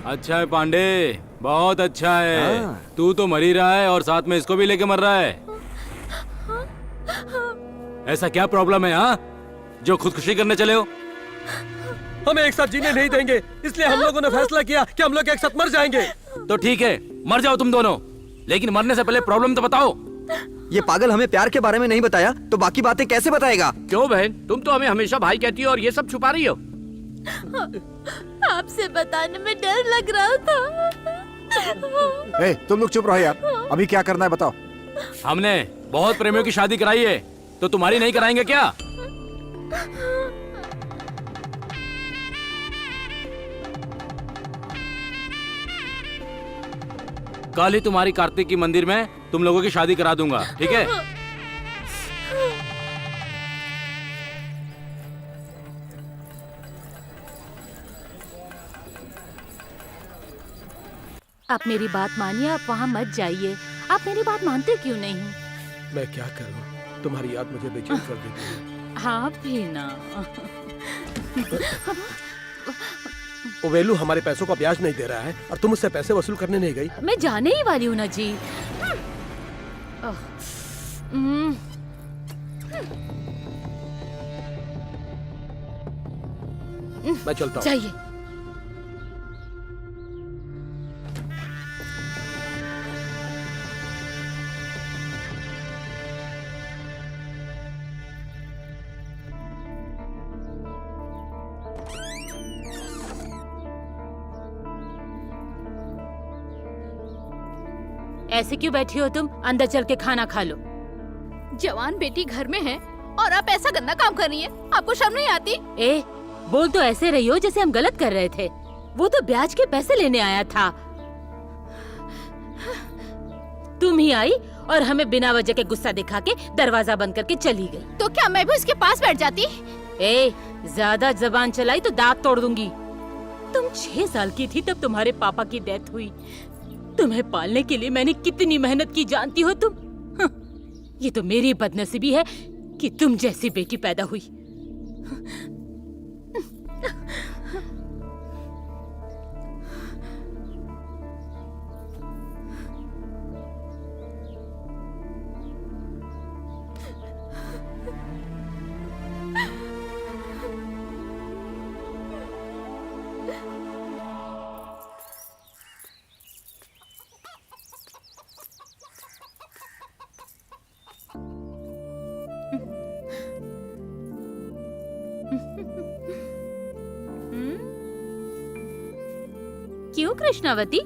अच्छा है पांडे, बहुत अच्छा है। तू तो मर ही रहा है और साथ में इसको भी लेके मर रहा है। ऐसा क्या प्रॉब्लम है हाँ, जो खुदकुशी करने चले हो? हमें एक साथ जीने नहीं देंगे, इसलिए हम लोगों ने फैसला किया कि हम लोग एक साथ मर जाएंगे। तो ठीक है, मर जाओ तुम दोनों, लेकिन मरने से पहले प्रॉब्लम तो बताओ। ये पागल हमें प्यार के बारे में नहीं बताया तो बाकी बातें कैसे बताएगा? क्यों बहन, तुम तो हमें हमेशा भाई कहती हो और ये सब छुपा रही हो। आपसे बताने में डर लग रहा था। ए, तुम लोग चुप रहो यार, अभी क्या करना है बताओ। हमने बहुत प्रेमियों की शादी कराई है, तो तुम्हारी नहीं कराएंगे क्या? कल ही तुम्हारी कार्तिक की मंदिर में तुम लोगों की शादी करा दूंगा, ठीक है? आप मेरी बात मानिए, आप वहाँ मत जाइए। आप मेरी बात मानते क्यों नहीं? मैं क्या करूं, तुम्हारी याद मुझे बेचैन कर देती है। आप भी ना। ओवेलू हमारे पैसों का ब्याज नहीं दे रहा है और तुम उससे पैसे वसूल करने नहीं गई। मैं जाने ही वाली हूँ ना जी। मैं चलता हूँ। जाइए। ऐसे क्यों बैठी हो तुम? अंदर चल के खाना खा लो। जवान बेटी घर में है और आप ऐसा गंदा काम कर रही हैं। आपको शर्म नहीं आती? ए, बोल तो ऐसे रही हो जैसे हम गलत कर रहे थे। वो तो ब्याज के पैसे लेने आया था। तुम ही आई और हमें बिना वजह के गुस्सा दिखा के दरवाजा बंद करके चली गई। तो क्या मैं भी उसके पास बैठ जाती? ए, ज्यादा जबान चलाई तो दांत तोड़ दूंगी। तुम 6 साल की थी तब तुम्हारे पापा की डेथ हुई। तुम्हें पालने के लिए मैंने कितनी मेहनत की जानती हो तुम? ये तो मेरी बदनसीबी है कि तुम जैसी बेटी पैदा हुई। क्यों कृष्णावती,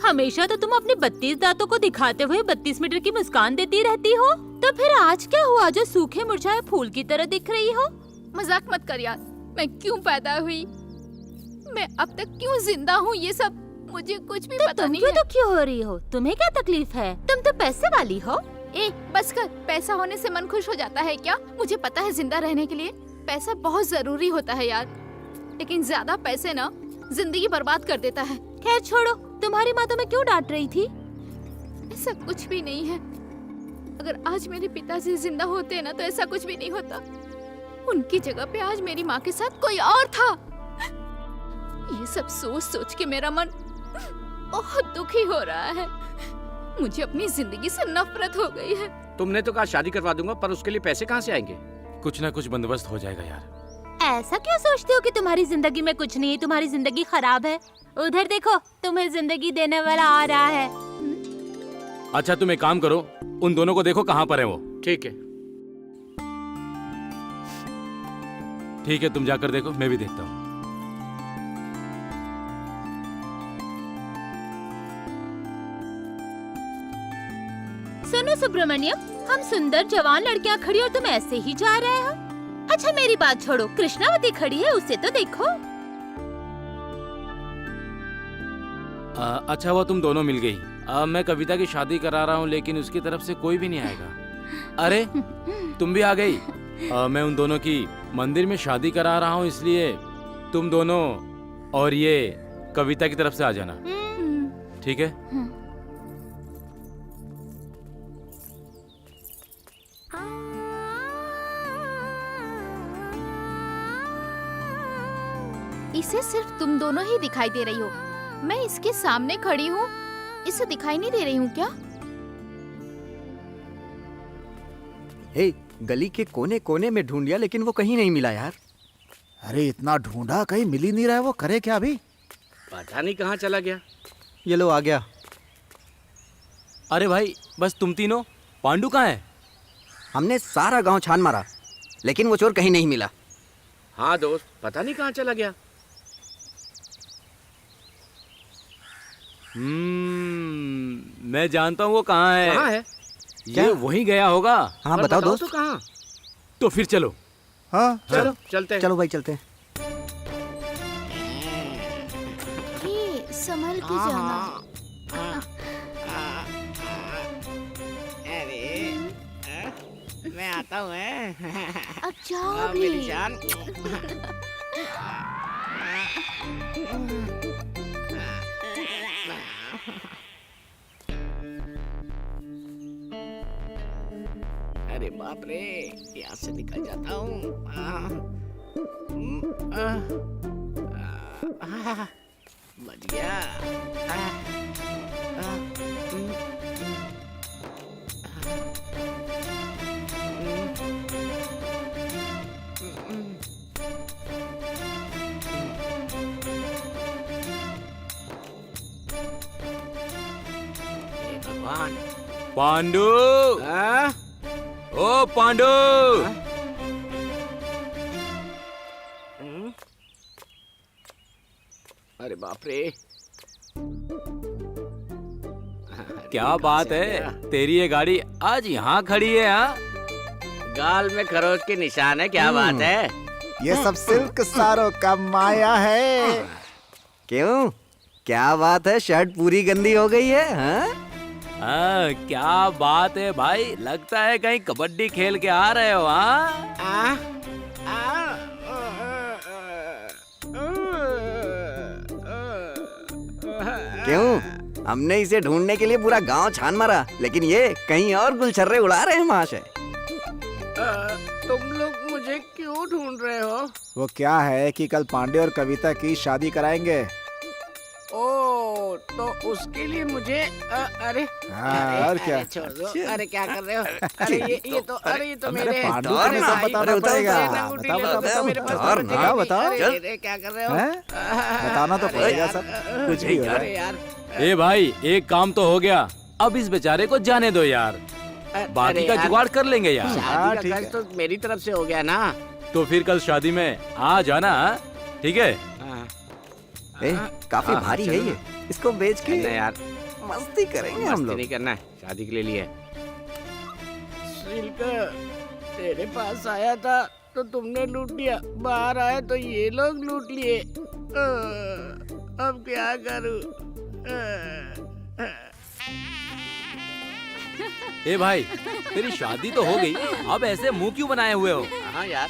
हमेशा तो तुम अपने 32 दांतों को दिखाते हुए 32 मीटर की मुस्कान देती रहती हो, तो फिर आज क्या हुआ जो सूखे मुरझाए फूल की तरह दिख रही हो? मजाक मत कर यार। मैं क्यों पैदा हुई, मैं अब तक क्यों जिंदा हूँ, ये सब मुझे कुछ भी पता नहीं है। तुम क्यों हो रही हो? तुम्हें क्या तकलीफ है? तुम तो पैसे वाली हो। ए, बस कर। पैसा होने से मन खुश हो जाता है क्या? मुझे पता है जिंदा रहने के लिए पैसा बहुत जरूरी होता है यार, लेकिन ज्यादा पैसे ना जिंदगी बर्बाद कर देता है। खैर छोड़ो, तुम्हारी माँ तुम्हें क्यों डांट रही थी? ऐसा कुछ भी नहीं है। अगर आज मेरे पिताजी जिंदा होते ना तो ऐसा कुछ भी नहीं होता। उनकी जगह पे आज मेरी माँ के साथ कोई और था। ये सब सोच सोच के मेरा मन बहुत दुखी हो रहा है। मुझे अपनी जिंदगी से नफरत हो गई है। तुमने तो कहा शादी करवा दूंगा, पर उसके लिए पैसे कहाँ से आएंगे? कुछ ना कुछ बंदोबस्त हो जाएगा यार। ऐसा क्यों सोचते हो कि तुम्हारी जिंदगी में कुछ नहीं है, तुम्हारी जिंदगी खराब है? उधर देखो, तुम्हें जिंदगी देने वाला आ रहा है। अच्छा तुम एक काम करो, उन दोनों को देखो कहाँ पर है वो। ठीक है। ठीक है, तुम जाकर देखो, मैं भी देखता हूँ। सुनो सुब्रमण्यम, हम सुंदर जवान लड़कियां खड़ी और तुम ऐसे ही जा रहे हो। अच्छा मेरी बात छोड़ो, कृष्णावती खड़ी है, उसे तो देखो। अच्छा हुआ तुम दोनों मिल गई। मैं कविता की शादी करा रहा हूँ, लेकिन उसकी तरफ से कोई भी नहीं आएगा। अरे तुम भी आ गई। मैं उन दोनों की मंदिर में शादी करा रहा हूँ, इसलिए तुम दोनों और ये कविता की तरफ से आ जाना, ठीक है? इसे सिर्फ तुम दोनों ही दिखाई दे रही हो। मैं इसके सामने खड़ी हूँ, इसे दिखाई नहीं दे रही हूँ क्या? हे, गली के कोने कोने में ढूंढ लिया लेकिन वो कहीं नहीं मिला यार। अरे इतना ढूंढा, कहीं मिल ही नहीं रहा है। वो करे क्या अभी? पता नहीं कहाँ चला गया। ये लो आ गया। अरे भाई बस तुम तीनों, पांडु कहाँ है? हमने सारा गांव छान मारा लेकिन वो चोर कहीं नहीं मिला। हाँ दोस्त, पता नहीं कहाँ चला गया। मैं जानता हूँ वो कहाँ है। कहाँ है? ये वहीं गया होगा। हाँ पर बताओ दोस्त। तो कहाँ? तो फिर चलो। हाँ चलो चलते हैं। चलो भाई चलते हैं। ये संभल के जाना। मैं आता हूँ। अब जाओ भी। जान। अरे बाप रे, यहाँ से निकल जाता हूँ। बच गया। हे भगवान। पांडु, हाँ? ओ पांडु। अरे बाप रे, क्या बात है, तेरी ये गाड़ी आज यहाँ खड़ी है? हाँ, गाल में खरोच के निशान है। क्या बात है? ये सब सिल्क सारों का माया है। क्यों, क्या बात है, शर्ट पूरी गंदी हो गई है? हाँ? क्या बात है भाई, लगता है कहीं कबड्डी खेल के आ रहे हो। हाँ, क्यों, हमने इसे ढूंढने के लिए पूरा गांव छान मारा लेकिन ये कहीं और गुलछर्रे उड़ा रहे हैं महाशय। तुम लोग मुझे क्यों ढूंढ रहे हो? वो क्या है कि कल पांडे और कविता की शादी कराएंगे। ओ, तो उसके लिए मुझे अरे हाँ, और क्या? अरे छोड़ दो। अरे क्या कर रहे हो? अरे ये तो मेरे पांडु और तुम्हें ना, सब बताना अरे पड़ेगा। बताओ, बताओ बताओ मेरे पास बताओ तो बताओ बताओ। अरे क्या कर रहे हो? हैं? बताना तो पड़ेगा सब, कुछ भी हो अरे जाए। यार, ए भाई, एक काम तो हो गया, अब इस बेचारे को जाने दो यार, बाकी अरे का यार, जुगाड़ कर लेंगे यार। हाँ, शादी ठीक का है। खर्च तो मेरी तरफ से हो गया ना। तो फिर कल शादी में आ जाना, ठीक है? हाँ। ए, काफी भारी है ये, इसको बेच के नहीं यार, मस्ती करेंगे हम मस्ती लोग। नहीं करना है, शादी के लिए लिए। सिल्क, तेरे पास आया था तो तुमने लूट लिया, बाहर आया तो ये लोग लूट लिए। अब क्या करूं? ए भाई, तेरी शादी तो हो गई, अब ऐसे मुंह क्यों बनाए हुए हो? हाँ यार,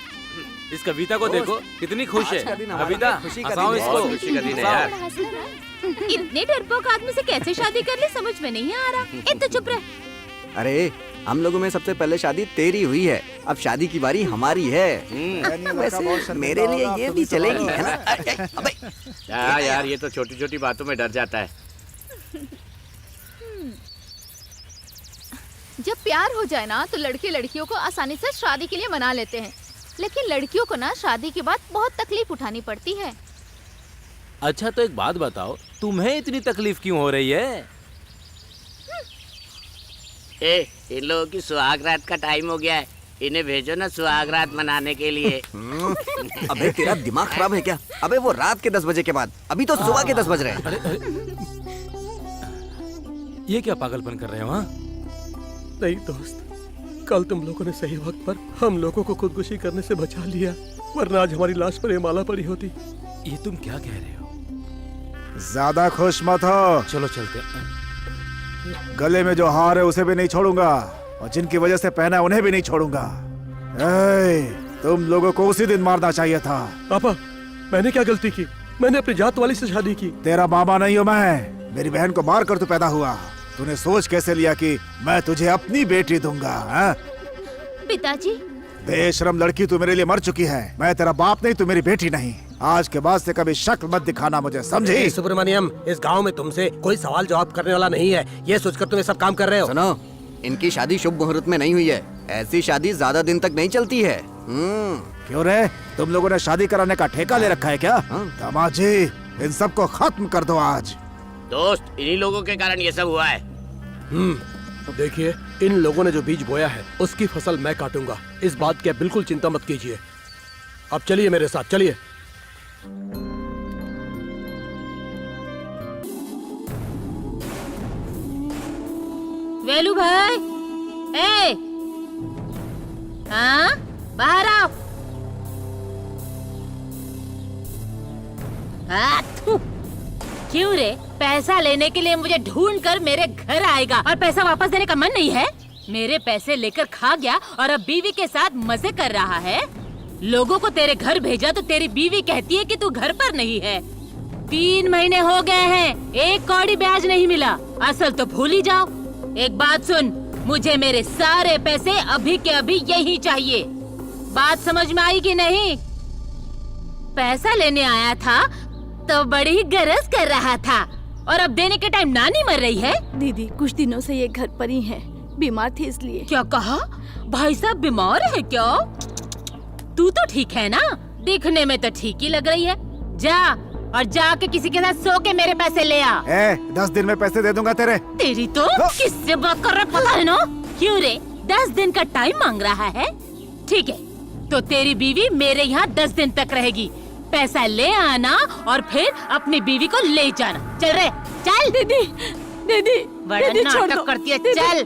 इस कविता को देखो, कितनी खुश है। आज का दिन हमारा कविता, खुशी का हंसाओ दिन है। इसको। बहुत खुशी का दिन है हंसाओ। यार। इतने डरपोक आदमी से कैसे शादी कर ली समझ में नहीं आ रहा। ए तो चुप रह। अरे, हम लोगों में सबसे पहले शादी तेरी हुई है, अब शादी की बारी हमारी है। वैसे मेरे लिए ये भी चलेगी, है ना? अबे, हाँ यार, ये तो छोटी छोटी बातों में डर जाता है। जब प्यार हो जाए ना तो लड़के लड़कियों को आसानी से शादी के लिए मना लेते हैं, लेकिन लड़कियों को ना शादी के बाद बहुत तकलीफ उठानी पड़ती है। अच्छा तो एक बात बताओ, तुम्हें इतनी तकलीफ क्यों हो रही है? इन लोगों की सुहाग रात का टाइम हो गया है, इन्हें भेजो ना सुहाग रात मनाने के लिए। अबे तेरा दिमाग खराब है क्या? अबे वो रात के 10 बजे के बाद, अभी तो सुबह के 10 बज रहे हैं। ये क्या पागलपन कर रहे हो? हाँ, नहीं दोस्त, कल तुम लोगों ने सही वक्त पर हम लोगों को खुदकुशी करने से बचा लिया, वरना आज हमारी लाश पर ये माला पड़ी होती। ये तुम क्या कह रहे हो? ज्यादा खुश मत हो। चलो चलते हैं। गले में जो हार है उसे भी नहीं छोड़ूंगा, और जिनकी वजह से पहना है उन्हें भी नहीं छोड़ूंगा। तुम लोगों को उसी दिन मारना चाहिए था। पापा, मैंने क्या गलती की? मैंने अपनी जात वाली से शादी की। तेरा मामा नहीं हूँ मैं, मेरी बहन को मार कर तू पैदा हुआ। तूने सोच कैसे लिया कि मैं तुझे अपनी बेटी दूंगा? हाँ? पिताजी, बेशरम लड़की, तू मेरे लिए मर चुकी है। मैं तेरा बाप नहीं, तू मेरी बेटी नहीं। आज के बाद से कभी शक्ल मत दिखाना मुझे, समझी? सुब्रमण्यम, इस गांव में तुमसे कोई सवाल जवाब करने वाला नहीं है। ये सोचकर तुम ये सब काम कर रहे हो। सुनो, इनकी शादी शुभ मुहूर्त में नहीं हुई है। ऐसी शादी ज्यादा दिन तक नहीं चलती है। क्यों रे, तुम लोगों ने शादी कराने का ठेका ले रखा है क्या? दामाद जी, इन सबको खत्म कर दो आज। दोस्त, इन्हीं लोगों के कारण ये सब हुआ है। देखिए, इन लोगों ने जो बीज बोया है उसकी फसल मैं काटूंगा। इस बात की आप बिल्कुल चिंता मत कीजिए। अब चलिए मेरे साथ, चलिए। वेलू भाई, ए, हाँ, बाहर आओ। थू। क्यों रे, पैसा लेने के लिए मुझे ढूंढ कर मेरे घर आएगा और पैसा वापस देने का मन नहीं है? मेरे पैसे लेकर खा गया और अब बीवी के साथ मजे कर रहा है। लोगों को तेरे घर भेजा तो तेरी बीवी कहती है कि तू घर पर नहीं है। 3 महीने हो गए हैं, एक कौड़ी ब्याज नहीं मिला। असल तो भूल ही जाओ। एक बात सुन, मुझे मेरे सारे पैसे अभी के अभी यही चाहिए। बात समझ में आई कि नहीं? पैसा लेने आया था तो बड़ी गरज कर रहा था और अब देने के टाइम नानी मर रही है। दीदी, कुछ दिनों से ये घर पर ही है, बीमार थी इसलिए। क्या कहा? भाई साहब बीमार है क्या? तू तो ठीक है ना? दिखने में तो ठीक ही लग रही है। जा और जाके किसी के साथ सो के मेरे पैसे ले आ। 10 दिन में पैसे दे दूंगा तेरे। तेरी तो किससे बात कर रहा पता है ना? क्यों रे, 10 दिन का टाइम मांग रहा है? ठीक है, तो तेरी बीवी मेरे यहाँ 10 दिन तक रहेगी। पैसा ले आना और फिर अपनी बीवी को ले जाना। चल रे, चल। दीदी, दीदी, बड़ा दीदी, छोड़ नाटक दो। करती है। दीदी, चल,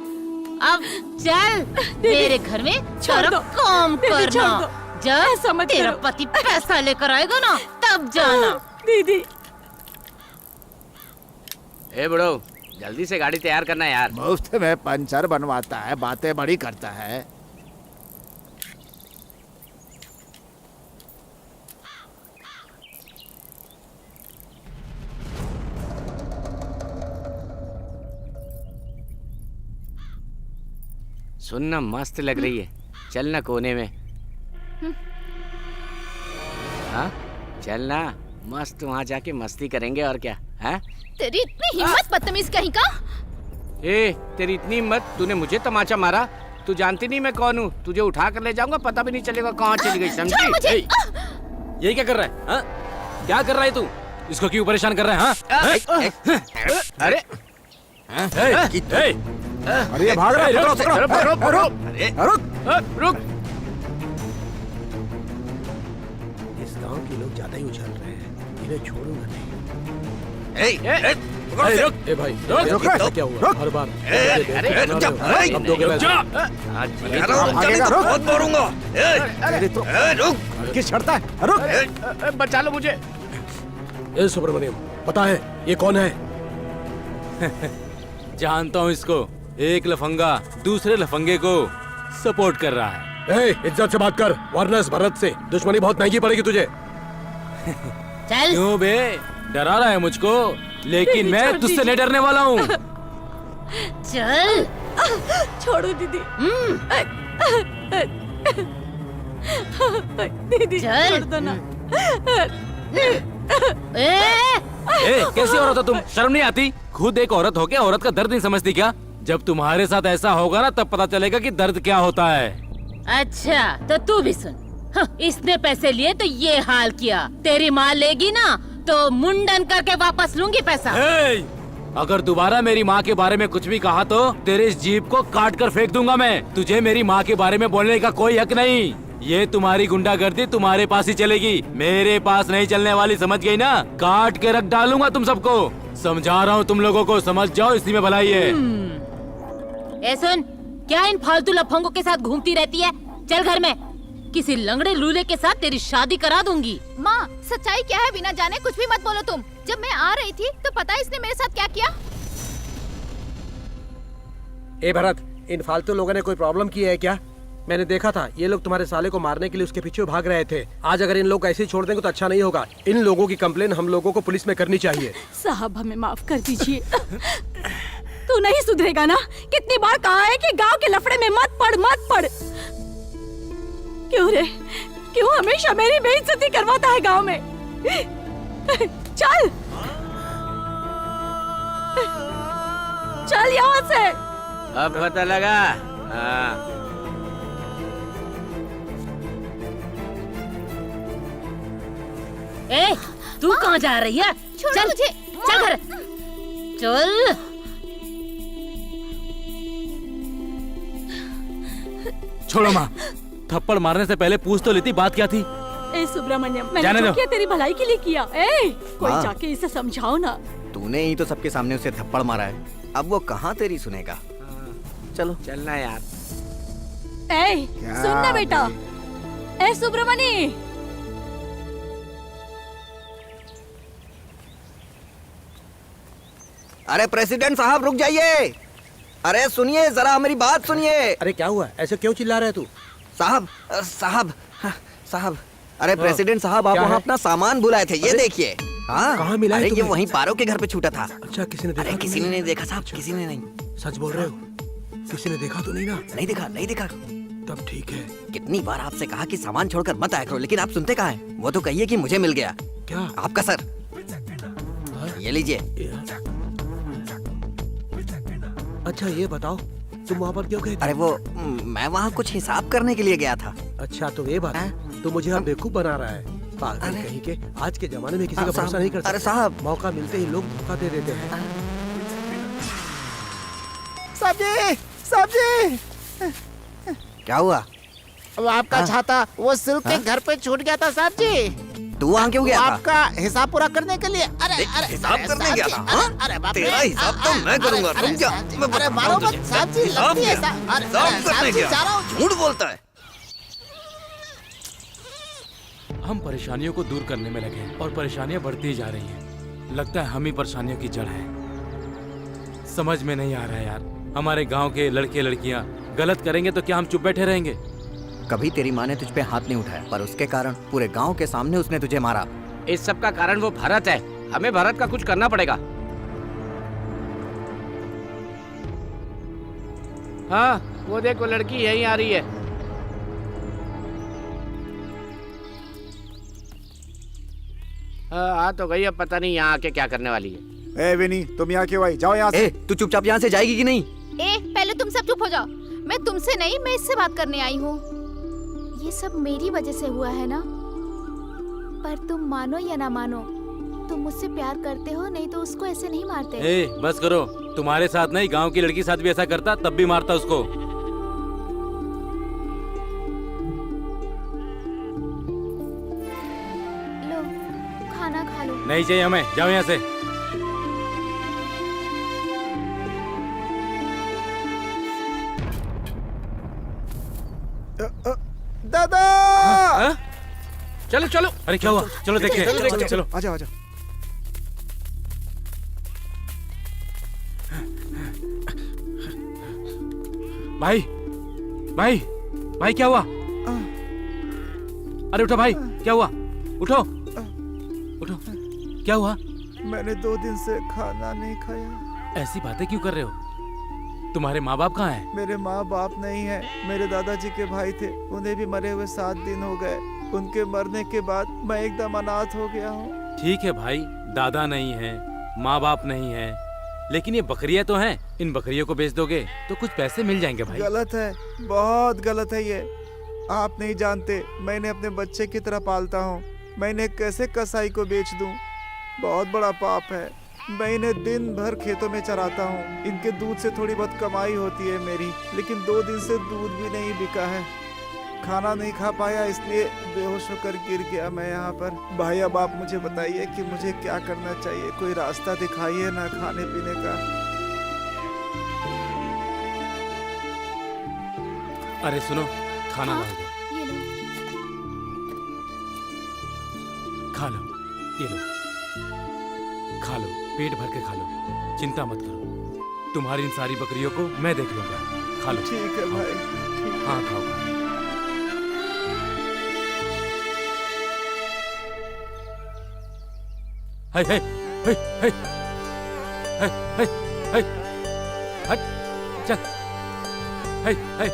अब चल। मेरे घर में छोड़ सारा दो। काम दीदी, छोड़ करना। दो। जब ऐसा मत तेरा करो। पति पैसा लेकर आएगा ना, तब जाना। दीदी, ए बड़ो, जल्दी से गाड़ी तैयार करना यार। मुफ्त में पंचर बनवाता है, बातें बड़ी करता है। सुनना मस्त लग रही है, चलना कोने में। हाँ, चलना, मस्त वहाँ जाके मस्ती करेंगे और क्या। हाँ? तेरी इतनी हिम्मत, बदतमीज कहीं का। ए, तेरी इतनी हिम्मत, तूने मुझे तमाचा मारा। तू जानती नहीं मैं कौन हूँ। तुझे उठा कर ले जाऊंगा, पता भी नहीं चलेगा कहाँ चली गई, छोड़ समझी? मुझे। यही क्या कर रहा है? हाँ? क्या कर रहा है तू? इसको क्यों परेशान कर रहा है? हाँ? अरे अरे ये भाग रहा है, पकड़ो, पकड़ो, रुक। रुक। इस गांव के लोग ज्यादा ही उछल रहे हैं, इन्हें छोड़ूंगा नहीं। रुक। ए भाई, रुक, ऐसा क्या हुआ? हर बार अब दो के पैसे। भागेगा, रुक। बहुत मारूंगा। अरे तो रुक, किस छड़ता है? रुक। बचा लो मुझे। ए सुब्रमण्यम, पता है ये कौन है? जानता हूँ इसको। एक लफंगा दूसरे लफंगे को सपोर्ट कर रहा है। ए, इज्जत से बात कर, वरना इस भरत से दुश्मनी बहुत महंगी पड़ेगी तुझे। चल। क्यों बे, डरा रहा है मुझको? लेकिन दीदी, मैं छोड़ तुझसे दीजिए। नहीं डरने वाला हूँ। चल। छोड़ो दीदी। दीदी, चल। छोड़ दो ना। कैसी औरत हो तुम? शर्म नहीं आती? खुद एक औरत होके औरत का दर्द नहीं समझती क्या? जब तुम्हारे साथ ऐसा होगा ना, तब पता चलेगा कि दर्द क्या होता है। अच्छा, तो तू भी सुन। इसने पैसे लिए तो ये हाल किया। तेरी माँ लेगी ना तो मुंडन करके वापस लूंगी पैसा। अगर दोबारा मेरी माँ के बारे में कुछ भी कहा तो तेरे इस जीप को काट कर फेंक दूंगा मैं। तुझे मेरी माँ के बारे में बोलने का कोई हक नहीं। ये तुम्हारी गुंडागर्दी तुम्हारे पास ही चलेगी, मेरे पास नहीं चलने वाली, समझ गई ना? काट के रख डालूंगा तुम सबको। समझा रहा हूँ तुम लोगों को, समझ जाओ, इसी में भलाई है। ए सुन, क्या इन फालतू लफंगों के साथ घूमती रहती है? चल घर में, किसी लंगड़े लूले के साथ तेरी शादी करा दूंगी। माँ, सच्चाई क्या है बिना जाने कुछ भी मत बोलो तुम। जब मैं आ रही थी तो पता है इसने मेरे साथ क्या किया? ए भरत, इन फालतू लोगों ने कोई प्रॉब्लम की है क्या? मैंने देखा था ये लोग तुम्हारे साले को मारने के लिए उसके पीछे भाग रहे थे। आज अगर इन लोग ऐसे ही छोड़ देंगे तो अच्छा नहीं होगा। इन लोगों की कंप्लेन हम लोगों को पुलिस में करनी चाहिए। साहब, हमें माफ कर दीजिए। तू नहीं सुधरेगा ना? कितनी बार कहा है कि गांव के लफड़े में मत पड़, मत पड़। क्यों रे, क्यों हमेशा मेरी बेइज्जती करवाता है गांव में? चल चल यहाँ से। अब पता लगा। हाँ। ए, तू कहाँ जा रही है? छोड़ो चल मुझे। चल घर चल। छोड़ो माँ, थप्पड़ मारने से पहले पूछ तो लेती बात क्या थी। ए सुब्रमण्यम, जाने मैंने दो। जो किया तेरी भलाई के लिए किया। ए कोई हाँ। जाके इसे समझाओ ना। तूने ही तो सबके सामने उसे थप्पड़ मारा है, अब वो कहाँ तेरी सुनेगा। चलो चलना यार। ए सुन ना बेटा। ए सुब्रमण्य, अरे प्रेसिडेंट साहब रुक जाइए। अरे सुनिए जरा, मेरी बात सुनिए। अरे क्या हुआ, ऐसे क्यों चिल्ला रहा है तू? साहब साहब साहब, अरे प्रेसिडेंट साहब, आप क्या वहाँ है? अपना सामान भुलाए थे, ये अरे, देखिए। हाँ कहाँ मिला है अरे ये तुम्हें? वहीं पारो के घर पे छूटा था। अच्छा, किसी ने देखा? अरे तो किसी ने नहीं देखा साहब, किसी ने नहीं। सच बोल रहे हो? किसी ने देखा तो नहीं ना? नहीं देखा, नहीं देखा। तब ठीक है। कितनी बार आपसे कहा कि सामान छोड़कर मत आया करो, लेकिन आप सुनते कहाँ हैं? वो तो कहिए कि मुझे मिल गया। क्या? आपका सर, ये लीजिए। अच्छा ये बताओ, तुम वहाँ पर क्यों गए थे? अरे वो मैं वहाँ कुछ हिसाब करने के लिए गया था। अच्छा तो ये बात है, तो मुझे अब बेवकूफ बना रहा है। पागल अरे। कहीं के। आज के जमाने में किसी का साहब, भरोसा नहीं कर सकते। अरे साहब। मौका मिलते ही लोग धोखा दे देते हैं। सब्जी सब्जी, क्या हुआ? वो आपका छाता वो सिल्क के घर पे छूट गया था साहब जी। तू वहाँ क्यों गया था? आपका हिसाब पूरा करने के लिए। अरे अरे हिसाब अरे, करने साहब गया जी, था, अरे, हाँ? अरे बाप रे। तेरा हिसाब तो मैं करूंगा, अरे, रुक जा। साहब जी, मैं अरे बताता मारो हूँ मत तुझे। साहब जी, हिसाब लगती है क्या? साहब। अरे, हिसाब अरे, करने साहब जी, गया। जा रहा हूँ। झूठ बोलता है। हम परेशानियों को दूर करने में लगे हैं और परेशानियां बढ़ती ही जा रही हैं। लगता है हम ही परेशानियों की जड़ हैं। समझ में नहीं आ रहा है यार, हमारे गांव के लड़के लड़कियां गलत करेंगे तो क्या हम चुप बैठे रहेंगे? कभी तेरी माँ ने तुझ पे हाथ नहीं उठाया, पर उसके कारण पूरे गांव के सामने उसने तुझे मारा। इस सब का कारण वो भारत है। हमें भारत का कुछ करना पड़ेगा। हाँ वो देखो, लड़की यहीं आ रही है। हाँ आ तो गई, अब पता नहीं यहाँ आके क्या करने वाली है। ए विनी, तुम यहाँ क्यों आई? जाओ यहाँ से। ए तू चुपचाप यहाँ से जाएगी कि नहीं? ए पहले तुम सब चुप हो जाओ। मैं तुमसे नहीं, मैं इससे बात करने आई हूँ। ये सब मेरी वजह से हुआ है ना। पर तुम मानो या ना मानो, तुम मुझसे प्यार करते हो, नहीं तो उसको ऐसे नहीं मारते। ए बस करो, तुम्हारे साथ नहीं गांव की लड़की के साथ भी ऐसा करता तब भी मारता उसको। लो खाना खा लो। नहीं चाहिए हमें, जाओ यहाँ से। दादा हाँ? चलो चलो। अरे क्या हुआ? चलो देखते हैं। चलो चलो। आजा आजा। भाई भाई भाई क्या हुआ? अरे उठो भाई, क्या हुआ? उठो उठो, क्या हुआ? मैंने 2 दिन से खाना नहीं खाया। ऐसी बातें क्यों कर रहे हो? तुम्हारे माँ बाप कहाँ हैं? मेरे माँ बाप नहीं है। मेरे दादाजी के भाई थे, उन्हें भी मरे हुए 7 दिन हो गए। उनके मरने के बाद मैं एकदम अनाथ हो गया हूँ। ठीक है भाई, दादा नहीं है, माँ बाप नहीं है, लेकिन ये बकरियां तो हैं। इन बकरियों को बेच दोगे तो कुछ पैसे मिल जाएंगे भाई। गलत है, बहुत गलत है ये। आप नहीं जानते, मैंने अपने बच्चे की तरह पालता हूँ। मैं इन्हें कैसे कसाई को बेच दूँ? बहुत बड़ा पाप है। मैं इन्हें दिन भर खेतों में चराता हूँ। इनके दूध से थोड़ी बहुत कमाई होती है मेरी, लेकिन 2 दिन से दूध भी नहीं बिका है। खाना नहीं खा पाया, इसलिए बेहोश होकर गिर गया मैं यहाँ पर। भाई अब आप मुझे बताइए कि मुझे क्या करना चाहिए। कोई रास्ता दिखाइए ना खाने पीने का। अरे सुनो, खाना हाँ? ला दो, ये लो। खा लो, ये लो, खा लो, पेट भर के खा लो, चिंता मत करो। तुम्हारी इन सारी बकरियों को मैं देख लूंगा। खा लो। ठीक है भाई, ठीक है। हाँ खाओ। हाय हाय हाय हाय हाय हाय हाय हट चल हाय हाय।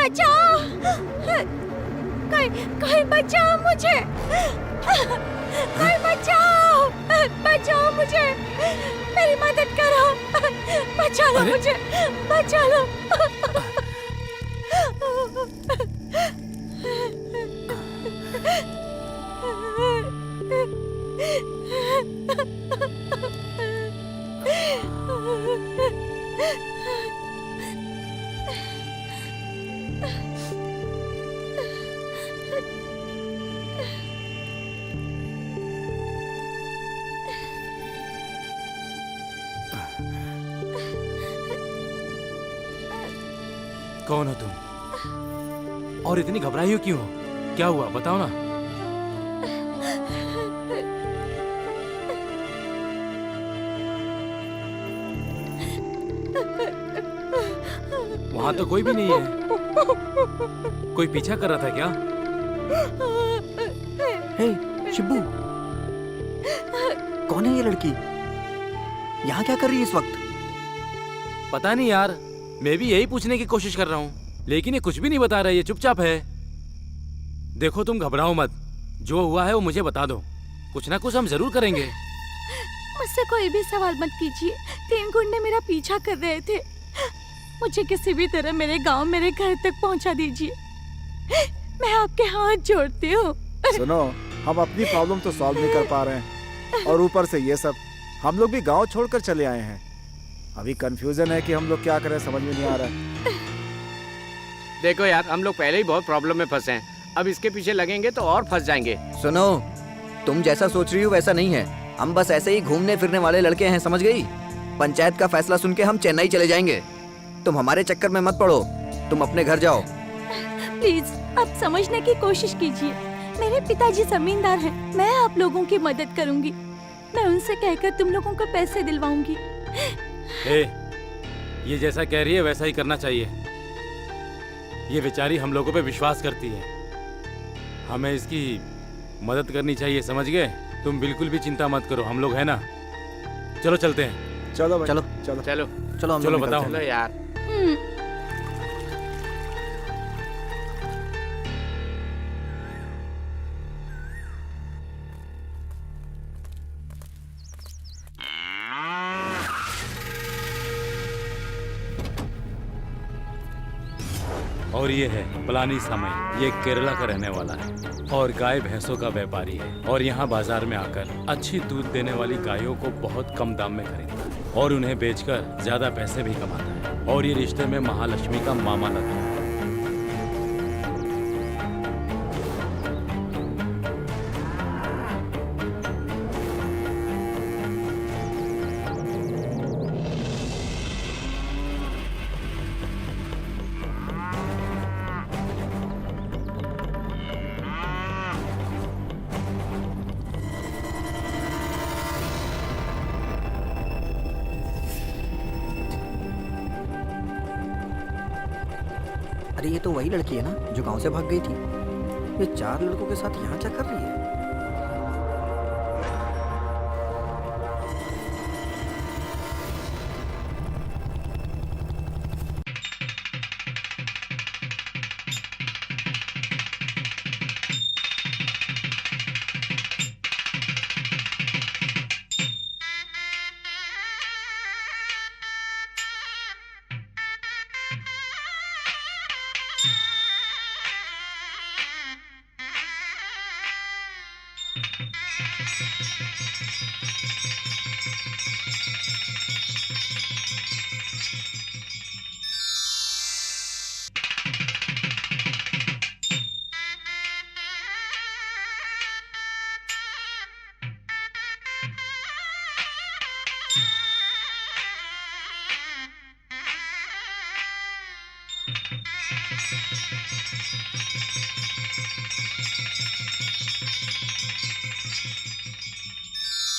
बचाओ, कोई बचाओ मुझे, कोई बचाओ, बचाओ मुझे, मेरी मदद करो, बचा लो मुझे, बचा लो। कौन हो तुम और इतनी घबराई हो क्यों? क्या हुआ बताओ ना। वहां तो कोई भी नहीं है। कोई पीछा कर रहा था क्या? हे शिब्बू, कौन है ये लड़की? यहाँ क्या कर रही है इस वक्त? पता नहीं यार, मैं भी यही पूछने की कोशिश कर रहा हूँ, लेकिन ये कुछ भी नहीं बता रही है, चुपचाप है। देखो तुम घबराओ मत, जो हुआ है वो मुझे बता दो, कुछ ना कुछ हम जरूर करेंगे। मुझसे कोई भी सवाल मत कीजिए, 3 गुंडे मेरा पीछा कर रहे थे। मुझे किसी भी तरह मेरे गांव, मेरे घर तक पहुंचा दीजिए, मैं आपके हाथ जोड़ती हूँ। सुनो, हम अपनी प्रॉब्लम तो सॉल्व नहीं कर पा रहे हैं और ऊपर से ये सब। हम लोग भी गांव छोड़कर चले आए हैं। अभी कंफ्यूजन है कि हम लोग क्या करें, समझ में नहीं आ रहा है। देखो यार, हम लोग पहले ही बहुत प्रॉब्लम में फंसे हैं, अब इसके पीछे लगेंगे तो और फंस जाएंगे। सुनो, तुम जैसा सोच रही हो वैसा नहीं है। हम बस ऐसे ही घूमने फिरने वाले लड़के हैं, समझ गई? पंचायत का फैसला सुन के हम चेन्नई चले जाएंगे। तुम हमारे चक्कर में मत पड़ो, तुम अपने घर जाओ। प्लीज आप समझने की कोशिश कीजिए, मेरे पिताजी जमींदार हैं, मैं आप लोगों की मदद करूंगी। मैं उनसे कहकर तुम लोगों को पैसे दिलवाऊंगी। ये जैसा कह रही है वैसा ही करना चाहिए। ये बेचारी हम लोगों पे विश्वास करती है, हमें इसकी मदद करनी चाहिए, समझ गए? तुम बिल्कुल भी चिंता मत करो, हम लोग है ना। चलो चलते हैं। चलो भाई, चलो चलो चलो चलो हम चलो लोग बताओ। निकलते हैं। चलो यार। और ये है पलानी सामई, ये केरला का रहने वाला है और गाय भैंसों का व्यापारी है और यहाँ बाजार में आकर अच्छी दूध देने वाली गायों को बहुत कम दाम में खरीदता है और उन्हें बेचकर ज्यादा पैसे भी कमाता है और ये रिश्ते में महालक्ष्मी का मामा लगता है। अरे ये तो वही लड़की है ना जो गांव से भाग गई थी। ये 4 लड़कों के साथ यहाँ क्या कर रही है?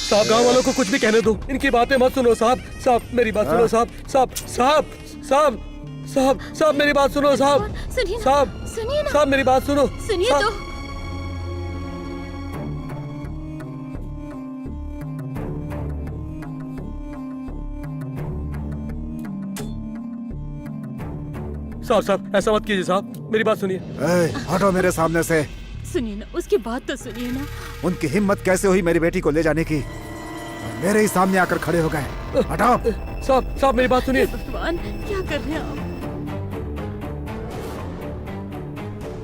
साहब, गांव वालों को कुछ भी कहने दो, इनकी बातें मत सुनो। साहब साहब मेरी बात सुनो। साहब साहब साहब साहब साहब साहब मेरी बात सुनो। साहब सुनिए ना, साहब सुनिए ना, साहब मेरी बात सुनो। सुनिए साहब, तो। साहब साहब ऐसा मत कीजिए साहब, मेरी बात सुनिए। ए, हटो मेरे सामने से। सुनिए ना, उसकी बात तो सुनिए ना। उनकी हिम्मत कैसे हुई मेरी बेटी को ले जाने की, और मेरे ही सामने आकर खड़े हो गए। हटाओ। साहब साहब मेरी बात सुनिए। भगवान, क्या कर रहे हैं आप?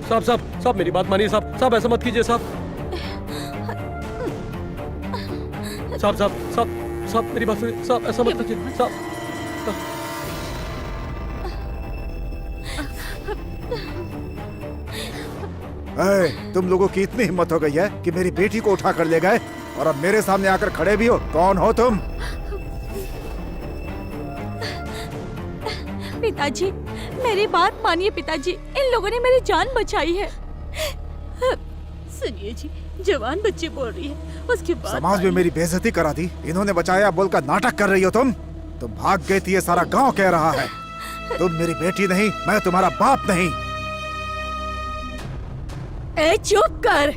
साहब साहब साहब मेरी बात मानिए साहब, साहब ऐसा मत कीजिए साहब। साहब साहब साहब साहब मेरी बात सुनिए साहब, ऐसा मत कीजिए साहब। ए, तुम लोगों की इतनी हिम्मत हो गई है कि मेरी बेटी को उठा कर ले गए और अब मेरे सामने आकर खड़े भी हो। कौन हो तुम? पिताजी, मेरी बात मानिए पिताजी, इन लोगों ने मेरी जान बचाई है। सुनिए जी, जवान बच्ची बोल रही है, उसके बाद समाज में मेरी बेइज्जती करा दी, इन्होंने बचाया बोलकर नाटक कर रही हो तुम। तुम भाग गई थी ये सारा गांव कह रहा है। तुम मेरी बेटी नहीं, मैं तुम्हारा बाप नहीं। ए चुप कर।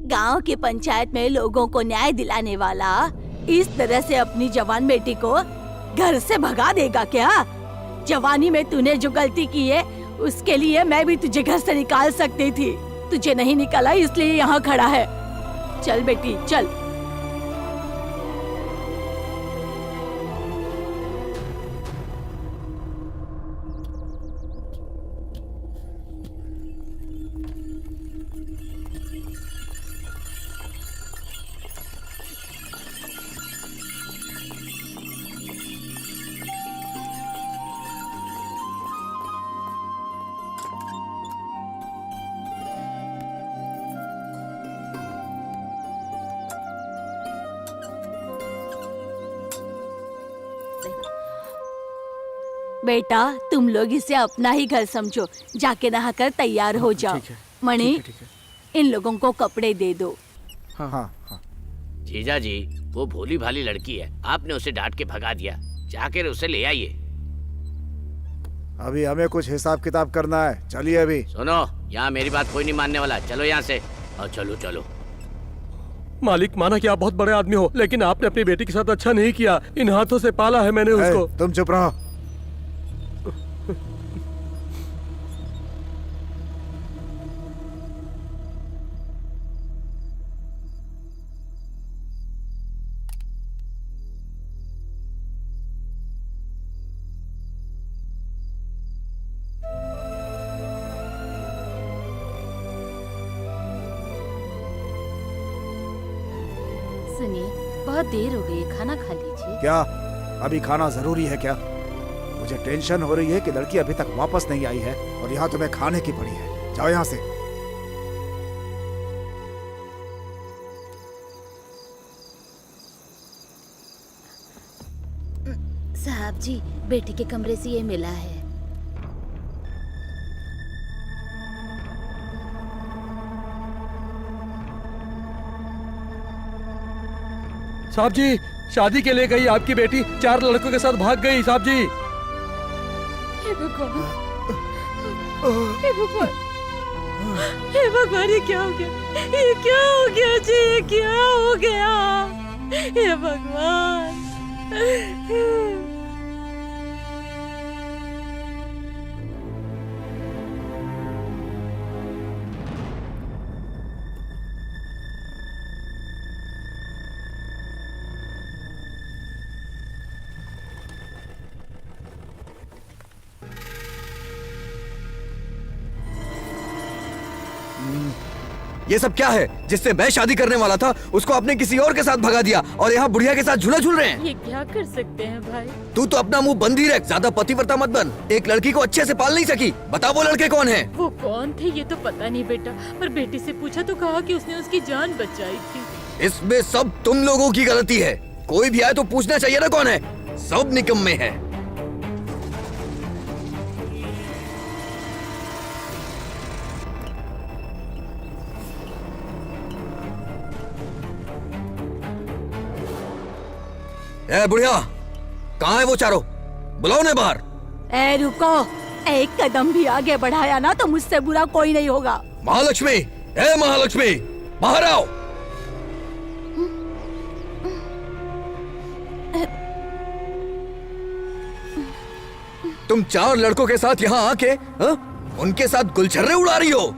गांव की पंचायत में लोगों को न्याय दिलाने वाला इस तरह से अपनी जवान बेटी को घर से भगा देगा क्या? जवानी में तूने जो गलती की है उसके लिए मैं भी तुझे घर से निकाल सकती थी, तुझे नहीं निकाला इसलिए यहाँ खड़ा है। चल बेटी चल। बेटा तुम लोग इसे अपना ही घर समझो, जाके नहाकर तैयार हो जाओ। मणि, इन लोगों को कपड़े दे दो। हाँ हाँ। जीजा जी, वो भोली भाली लड़की है, आपने उसे डांट के भगा दिया, जाकर उसे ले आइए। अभी हमें कुछ हिसाब किताब करना है, चलिए अभी। सुनो, यहाँ मेरी बात कोई नहीं मानने वाला, चलो यहाँ से। और चलो चलो। मालिक, माना कि आप बहुत बड़े आदमी हो, लेकिन आपने अपनी बेटी के साथ अच्छा नहीं किया। इन हाथों से पाला है मैंने उसको। तुम चुप रहो। सुनिए, बहुत देर हो गई है, खाना खा लीजिए। क्या अभी खाना जरूरी है क्या? मुझे टेंशन हो रही है कि लड़की अभी तक वापस नहीं आई है और यहाँ तुम्हें खाने की पड़ी है। जाओ यहाँ से। साहब जी, बेटी के कमरे से ये मिला है। साहब जी, शादी के लिए गई आपकी बेटी 4 लड़कों के साथ भाग गई। साहब जी, हे भगवान, हे भगवान, हे भगवान, ये क्या हो गया? ये क्या हो गया जी? ये क्या हो गया? हे भगवान। ये सब क्या है? जिससे मैं शादी करने वाला था उसको आपने किसी और के साथ भगा दिया और यहाँ बुढ़िया के साथ झूला झूल रहे हैं। ये क्या कर सकते हैं भाई? तू तो अपना मुंह बंद ही रख, ज्यादा पतिव्रता मत बन। एक लड़की को अच्छे से पाल नहीं सकी, बता वो लड़के कौन है? वो कौन थे ये तो पता नहीं बेटा, पर बेटी से पूछा तो कहा कि उसने उसकी जान बचाई थी। इसमें सब तुम लोगों की गलती है। कोई भी आए तो पूछना चाहिए ना कौन है। सब निकम्मे हैं। ए बुढ़िया, कहाँ है वो चारों? बुलाओ ने बाहर। ए रुको, एक कदम भी आगे बढ़ाया ना तो मुझसे बुरा कोई नहीं होगा। महालक्ष्मी, ए महालक्ष्मी, बाहर आओ। तुम 4 लड़कों के साथ यहाँ आके उनके साथ गुलछर्रे उड़ा रही हो।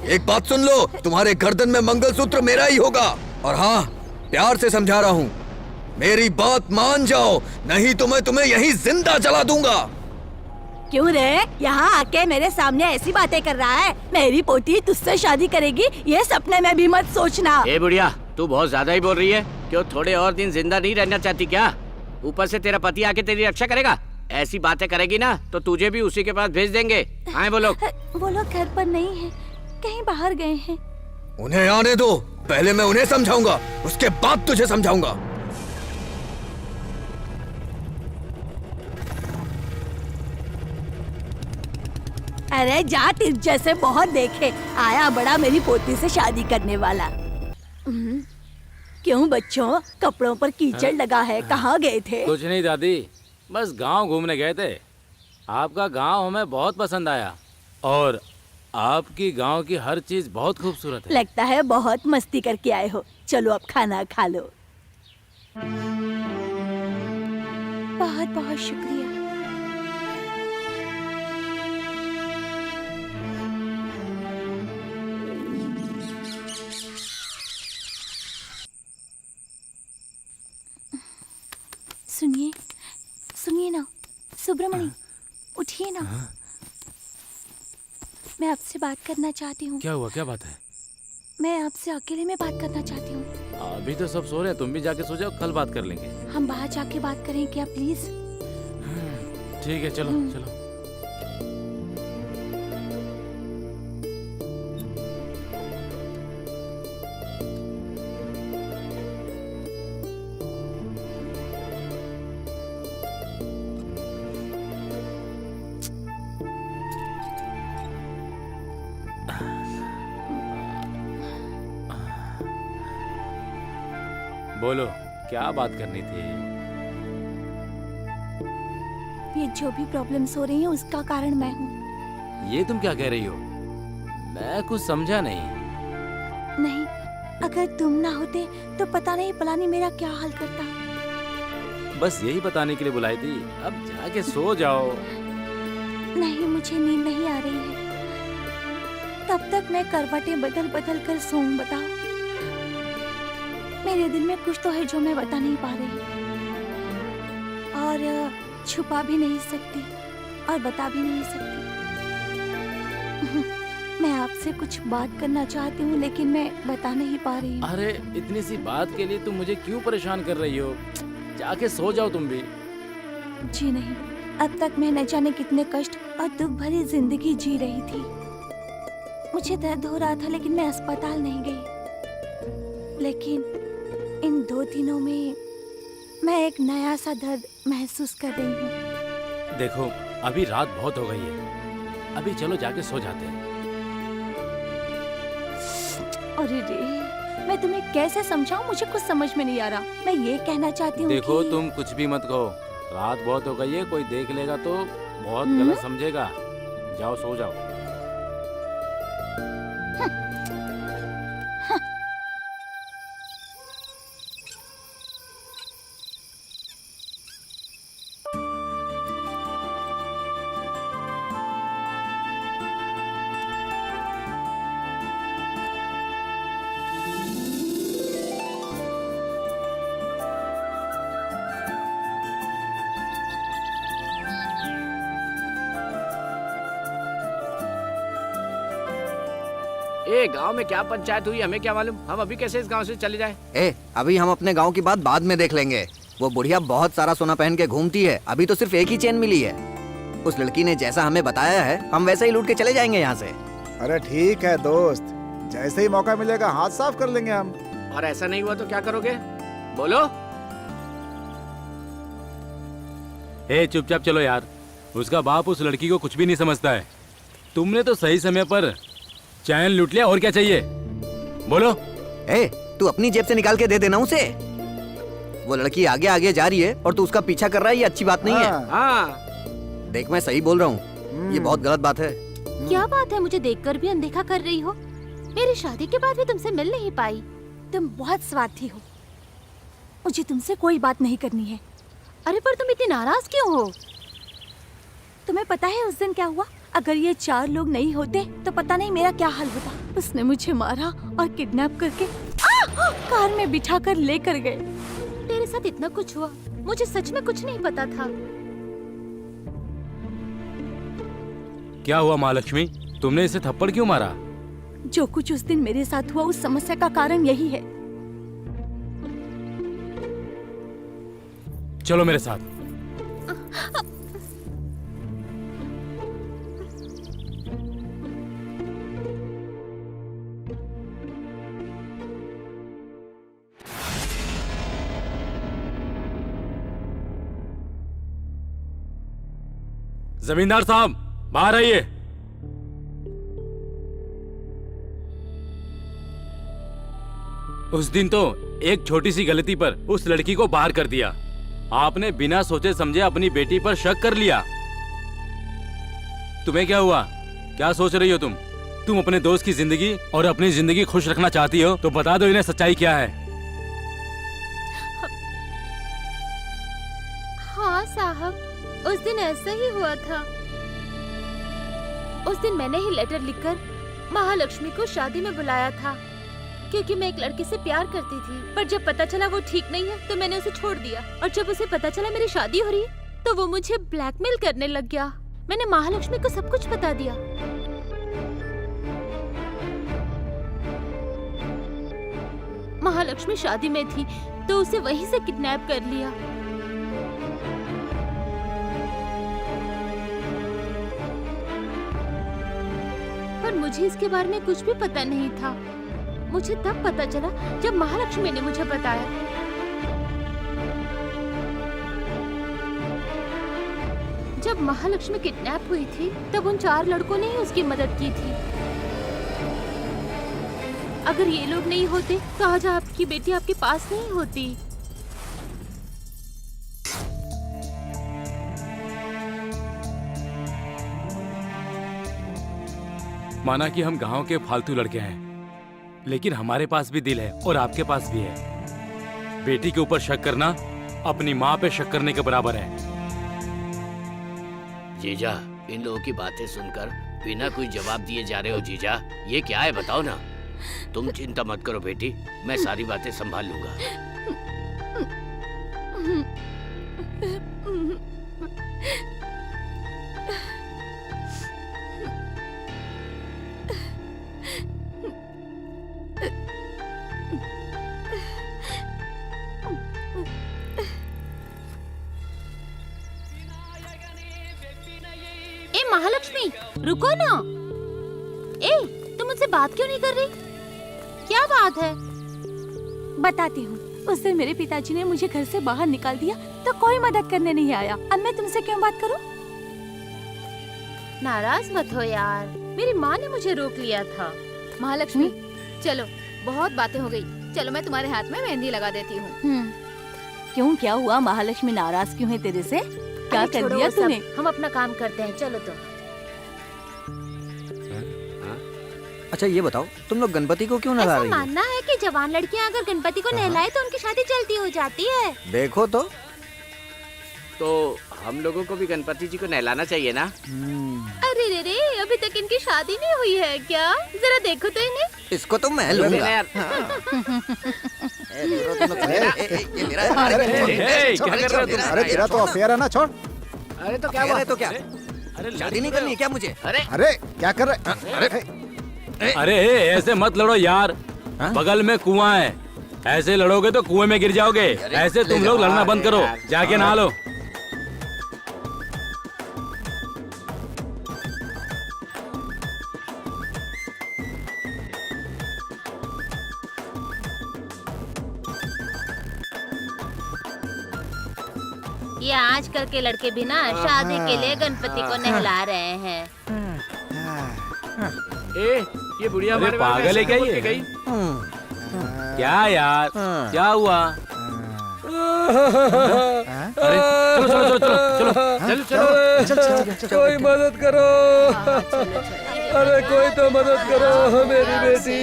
एक बात सुन लो, तुम्हारे गर्दन में मंगलसूत्र मेरा ही होगा। और हाँ, प्यार से समझा रहा हूँ, मेरी बात मान जाओ, नहीं तो मैं तुम्हें यहीं जिंदा जला दूंगा। क्यों रे, यहाँ आके मेरे सामने ऐसी बातें कर रहा है? मेरी पोती तुझसे शादी करेगी, ये सपने में भी मत सोचना। ए बुढ़िया, तू बहुत ज्यादा ही बोल रही है। क्यों थोड़े और दिन जिंदा नहीं रहना चाहती क्या? ऊपर से तेरा पति आके तेरी रक्षा करेगा। ऐसी बातें करेगी ना तो तुझे भी उसी के पास भेज देंगे। आए वो लोग। वो लोग घर पर नहीं है, कहीं बाहर गए हैं। उन्हें आने दो, पहले मैं उन्हें समझाऊंगा, उसके बाद तुझे समझाऊंगा। अरे जा, तिज जैसे बहुत देखे, आया बड़ा मेरी पोती से शादी करने वाला। क्यों बच्चों, कपड़ों पर कीचड़ लगा है, कहाँ गए थे? कुछ नहीं दादी, बस गांव घूमने गए थे। आपका गांव हमें बहुत पसंद आया और आपकी गांव की हर चीज बहुत खूबसूरत है। लगता है बहुत मस्ती करके आए हो। चलो अब खाना खा लो। बहुत बहुत शुक्रिया। सुनिए, सुनिए ना सुब्रमणि, उठिए ना। मैं आपसे बात करना चाहती हूँ। क्या हुआ, क्या बात है? मैं आपसे अकेले में बात करना चाहती हूँ। अभी तो सब सो रहे हैं, तुम भी जाके सो जाओ, कल बात कर लेंगे। हम बाहर जाके बात करें क्या प्लीज? ठीक है, चलो चलो। बोलो, क्या बात करनी थी? ये जो भी प्रॉब्लम्स हो रही हैं उसका कारण मैं हूँ। ये तुम क्या कह रही हो? मैं कुछ समझा नहीं। नहीं, अगर तुम ना होते तो पता नहीं पलानी मेरा क्या हाल करता। बस यही बताने के लिए बुलाई थी, अब जाके सो जाओ। नहीं, मुझे नींद नहीं आ रही है। तब तक मैं करवटें बदल बदल कर सोऊं, बताओ। मेरे दिल में कुछ तो है जो मैं बता नहीं पा रही और छुपा भी नहीं सकती और बता भी नहीं सकती। मैं आपसे कुछ बात करना चाहती हूँ लेकिन मैं बता नहीं पा रही हूँ। अरे इतनी सी बात के लिए तुम मुझे क्यों परेशान कर रही हो? जाके सो जाओ तुम भी। जी नहीं, अब तक मैं न जाने कितने कष्ट और दुख भरी जिंदगी जी रही थी। मुझे दर्द हो रहा था लेकिन मैं अस्पताल नहीं गई। लेकिन इन 2 दिनों में मैं एक नया सा दर्द महसूस कर रही हूँ। देखो, अभी रात बहुत हो गई है, अभी चलो जाके सो जाते हैं। अरे रे, मैं तुम्हें कैसे समझाऊं, मुझे कुछ समझ में नहीं आ रहा। मैं ये कहना चाहती हूँ देखो कि... तुम कुछ भी मत कहो, रात बहुत हो गई है, कोई देख लेगा तो बहुत गलत समझेगा। जाओ सो जाओ। ए, गांव में क्या पंचायत हुई हमें क्या मालूम? हम अभी कैसे इस गांव से चले जाए? अभी हम अपने गांव की बात बाद में देख लेंगे। वो बुढ़िया बहुत सारा सोना पहन के घूमती है, अभी तो सिर्फ एक ही चेन मिली है। उस लड़की ने जैसा हमें बताया है हम वैसे ही लूट के चले जाएंगे यहाँ से। अरे ठीक है दोस्त, जैसे ही मौका मिलेगा हाथ साफ कर लेंगे हम। और ऐसा नहीं हुआ तो क्या करोगे? बोलो। चुपचाप चलो यार, उसका बाप उस लड़की को कुछ भी नहीं समझता है। तुमने तो सही समय पर चैन लूट लिया, और क्या चाहिए? बोलो। तू अपनी जेब से निकाल के दे देना उसे। वो लड़की आगे आगे जा रही है और तू उसका पीछा कर रहा है, ये अच्छी बात नहीं है। हाँ। देख, मैं सही बोल रहा हूँ, ये बहुत गलत बात है। क्या बात है, मुझे देखकर भी अनदेखा कर रही हो? मेरी शादी के बाद भी तुमसे मिल नहीं पाई। तुम बहुत स्वार्थी हो, मुझे तुमसे कोई बात नहीं करनी है। अरे पर तुम इतनी नाराज क्यों हो? तुम्हें पता है उस दिन क्या हुआ? अगर ये 4 लोग नहीं होते तो पता नहीं मेरा क्या हाल होता। उसने मुझे मारा और किडनैप करके कार में बिठा कर लेकर गए। तेरे साथ इतना कुछ हुआ, मुझे सच में कुछ नहीं पता था। क्या हुआ महालक्ष्मी, तुमने इसे थप्पड़ क्यों मारा? जो कुछ उस दिन मेरे साथ हुआ उस समस्या का कारण यही है। चलो मेरे साथ। जमींदार साहब, बाहर आइए। उस दिन तो एक छोटी सी गलती पर उस लड़की को बाहर कर दिया। आपने बिना सोचे समझे अपनी बेटी पर शक कर लिया। तुम्हें क्या हुआ? क्या सोच रही हो तुम? तुम अपने दोस्त की जिंदगी और अपनी जिंदगी खुश रखना चाहती हो तो बता दो इन्हें सच्चाई क्या है। हाँ साहब, उस दिन ऐसा ही हुआ था। उस दिन मैंने ही लेटर लिखकर महालक्ष्मी को शादी में बुलाया था, क्योंकि मैं एक लड़के से प्यार करती थी। पर जब पता चला वो ठीक नहीं है तो मैंने उसे छोड़ दिया। और जब उसे पता चला मेरी शादी हो रही है तो वो मुझे ब्लैकमेल करने लग गया। मैंने महालक्ष्मी को सब कुछ बता दिया। महालक्ष्मी शादी में थी तो उसे वहीं से किडनैप कर लिया। पर मुझे इसके बारे में कुछ भी पता नहीं था। मुझे तब पता चला जब महालक्ष्मी ने मुझे बताया। जब महालक्ष्मी किडनैप हुई थी तब उन 4 लड़कों ने ही उसकी मदद की थी। अगर ये लोग नहीं होते तो आज आपकी बेटी आपके पास नहीं होती। माना कि हम गांव के फालतू लड़के हैं, लेकिन हमारे पास भी दिल है और आपके पास भी है। बेटी के ऊपर शक करना अपनी माँ पे शक करने के बराबर है। जीजा, इन लोगों की बातें सुनकर बिना कोई जवाब दिए जा रहे हो। जीजा, ये क्या है बताओ ना। तुम चिंता मत करो बेटी, मैं सारी बातें संभाल लूंगा। ए महालक्ष्मी, रुको ना। ए, तुम मुझसे बात क्यों नहीं कर रही? क्या बात है? बताती हूँ। उस दिन मेरे पिताजी ने मुझे घर से बाहर निकाल दिया तो कोई मदद करने नहीं आया। अब मैं तुमसे क्यों बात करूँ? नाराज मत हो यार, मेरी माँ ने मुझे रोक लिया था। महालक्ष्मी, चलो बहुत बातें हो गई, चलो मैं तुम्हारे हाथ में मेहंदी लगा देती हूँ। क्यों, क्या हुआ? महालक्ष्मी नाराज क्यों है तेरे से? क्या अरे कर छोड़ो दिया वो सब, तूने? हम अपना काम करते हैं, चलो तो। अच्छा ये बताओ, तुम लोग गणपति को क्यों नहला ऐसा रही हो? मानना है कि जवान लड़कियां अगर गणपति को नहलाए तो उनकी शादी जल्दी हो जाती है। देखो तो हम लोगों को भी गणपति जी को नहलाना चाहिए ना। अरे रे रे, अभी तक इनकी शादी नहीं हुई है क्या? जरा देखो तो इन्हें। इसको तो मैं लूंगा। यार, क्या कर रहे हो तुम? अरे तेरा तो अफेयर है ना, छोड़। अरे तो क्या हुआ? तो क्या शादी नहीं करनी है क्या मुझे? अरे क्या कर रहे? अरे ऐसे मत लड़ो यार, बगल में कुआं है, ऐसे लड़ोगे तो कुएं में गिर जाओगे। ऐसे तुम लोग लड़ना बंद करो, जाके नहा लो। ये आजकल के लड़के भी ना शादी के लिए गणपति को नहला रहे हैं। ए, ये बुढ़िया अरे हमारे बारे में पागल है क्या बोल के ये? गई? क्या यार, क्या हुआ? अरे चलो चलो चलो चलो चलो चलो, कोई मदद करो। अरे कोई तो मदद करो मेरी बेटी।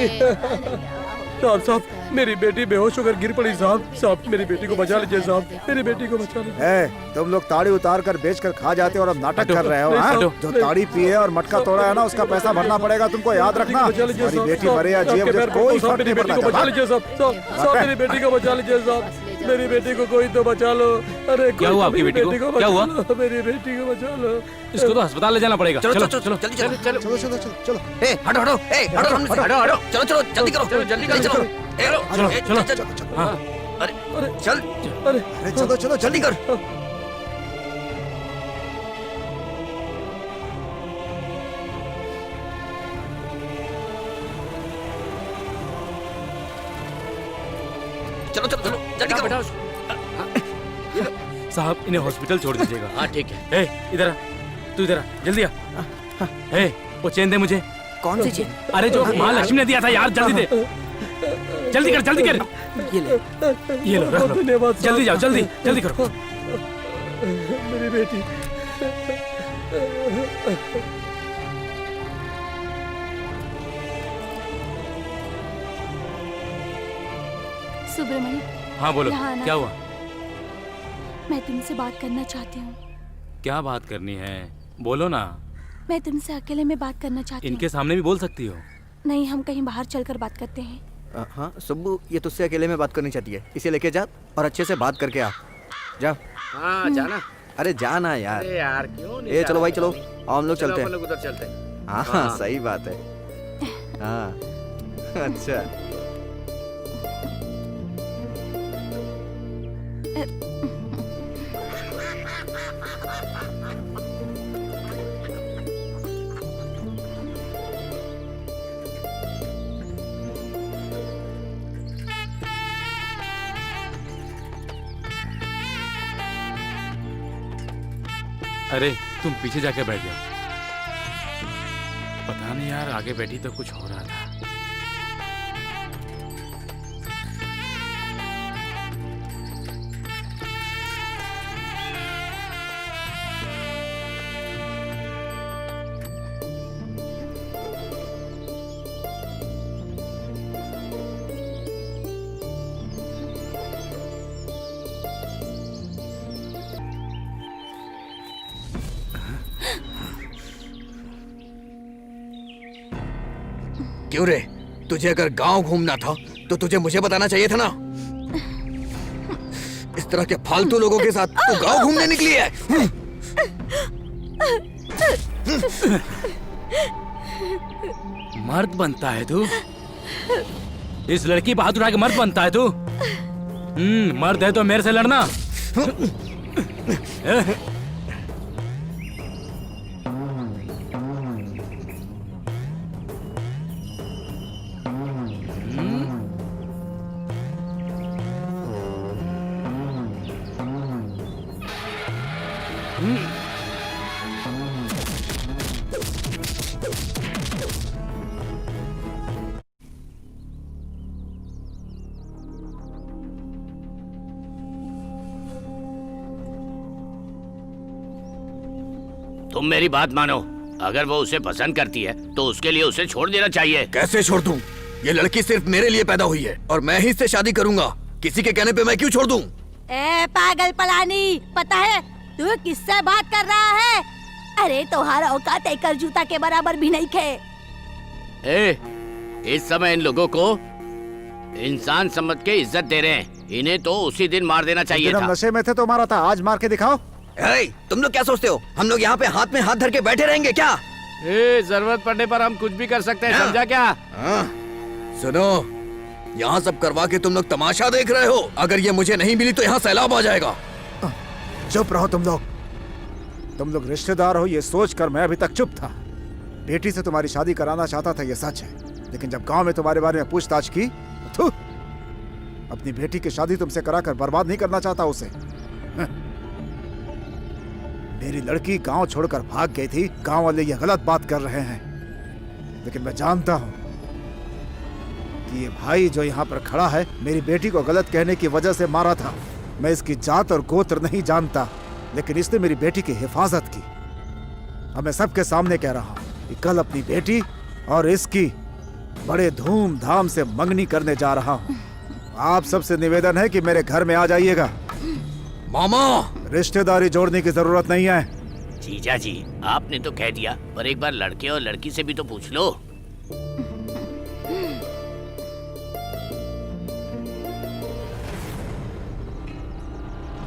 साहब मेरी बेटी बेहोश होकर गिर पड़ी साहब मेरी बेटी को बचा लीजिए साहब, मेरी बेटी को बचा लीजिए। तुम लोग ताड़ी उतार कर बेच कर खा जाते हो और अब नाटक कर रहे हो हाँ? जो ताड़ी पिए और मटका तोड़ा है ना उसका पैसा भरना पड़ेगा तुमको, याद रखना। हमारी बेटी मरे या जिए मुझे कोई फर्क नहीं पड़ता। बचा लीजिए साहब, मेरी बेटी को बचा लीजिए साहब, मेरी बेटी को कोई तो बचा लो। अरे क्या हुआ आपकी बेटी को? क्या हुआ? मेरी बेटी को बचा लो। इसको तो अस्पताल ले जाना पड़ेगा। चलो चलो चलो चलो जल्दी चलो चलो चलो चलो चलो ए हटो हटो ए हटो हमसे, हटो हटो चलो चलो जल्दी करो जल्दी करो, चलो ए, चलो, ए, चलो। चल, चल, चल, हाँ। अरे चल अरे अरे चलो चलो जल्दी कर। चलो चलो चलो जल्दी करो। साहब इन्हें हॉस्पिटल छोड़ दीजिएगा। हाँ ठीक है। ए इधर आ, तू इधर आ, जल्दी आ। ए वो चेन दे मुझे। कौन सी चीज? अरे जो महालक्ष्मी ने दिया था यार, जल्दी दे। जल्दी कर जल्दी कर। ये लो रख लो। धन्यवाद साहब। जल्दी जाओ, जल्दी जल्दी करो। मेरी बेटी सुब्रमण्य, हाँ बोलो, यहाँ आना। क्या हुआ? मैं तुमसे बात करना चाहती हूँ। क्या बात करनी है, बोलो ना। मैं तुमसे अकेले में बात करना चाहती हूँ। इनके सामने भी बोल सकती हो। नहीं, हम कहीं बाहर चलकर बात करते हैं। हाँ सुब्बू, ये तुझसे अकेले में बात करनी चाहती है, इसे लेके जा और अच्छे से बात करके आ। जा। हाँ जाना। अरे जाना यार। अरे यार क्यों नहीं ए चलो भाई चलो, जाना? आओ हम लोग चलो चलते अपन हैं। लोग उधर चलते हैं। हाँ हाँ। सही बात है। हाँ अच्छा। अरे तुम पीछे जाके बैठ जाओ। पता नहीं यार, आगे बैठी तो कुछ हो रहा था। क्यों रे, तुझे अगर गांव घूमना था तो तुझे मुझे बताना चाहिए था ना। इस तरह के फालतू लोगों के साथ तू गांव घूमने निकली है। मर्द बनता है तू? इस लड़की पे हाथ उठा के मर्द बनता है तू? मर्द है तो मेरे से लड़ना। तुम मेरी बात मानो, अगर वो उसे पसंद करती है तो उसके लिए उसे छोड़ देना चाहिए। कैसे छोड़ दूं? ये लड़की सिर्फ मेरे लिए पैदा हुई है और मैं ही इससे शादी करूंगा। किसी के कहने पे मैं क्यों छोड़ दूं? ए पागल पलानी, पता है तू किससे बात कर रहा है? अरे तुम्हारा औकात एक जूता के बराबर भी नहीं थे। इस समय इन लोगों को इंसान समझ के इज्जत दे रहे हैं। इन्हें तो उसी दिन मार देना चाहिए जब था। नशे में थे तो मारा था, आज मार के दिखाओ। तुम लोग क्या सोचते हो, हम लोग यहाँ पे हाथ में हाथ धर के बैठे रहेंगे क्या? जरूरत पड़ने पर हम कुछ भी कर सकते हैं, हाँ। समझा क्या? सुनो, यहाँ सब करवा के तुम लोग तमाशा देख रहे हो। अगर ये मुझे नहीं मिली तो यहाँ सैलाब आ जाएगा। चुप रहो तुम लोग रिश्तेदार हो ये सोच कर मैं अभी तक चुप था। बेटी से तुम्हारी शादी कराना चाहता था, ये सच है, लेकिन जब गांव में तुम्हारे बारे में पूछताछ की तो अपनी बेटी की शादी तुमसे कराकर बर्बाद नहीं करना चाहता उसे। मेरी लड़की गांव छोड़कर भाग गई थी। गांव वाले ये गलत बात कर रहे हैं, लेकिन मैं जानता हूं कि ये भाई जो यहाँ पर खड़ा है मेरी बेटी को गलत कहने की वजह से मारा था। मैं इसकी जात और गोत्र नहीं जानता, लेकिन इसने मेरी बेटी की हिफाजत की। अब मैं सबके सामने कह रहा हूं कि कल अपनी बेटी और इसकी बड़े धूमधाम से मंगनी करने जा रहा हूँ। आप सबसे निवेदन है कि मेरे घर में आ जाइएगा। मामा, रिश्तेदारी जोड़ने की जरूरत नहीं है। जीजा जी, आपने तो कह दिया, पर एक बार लड़के और लड़की से भी तो पूछ लो।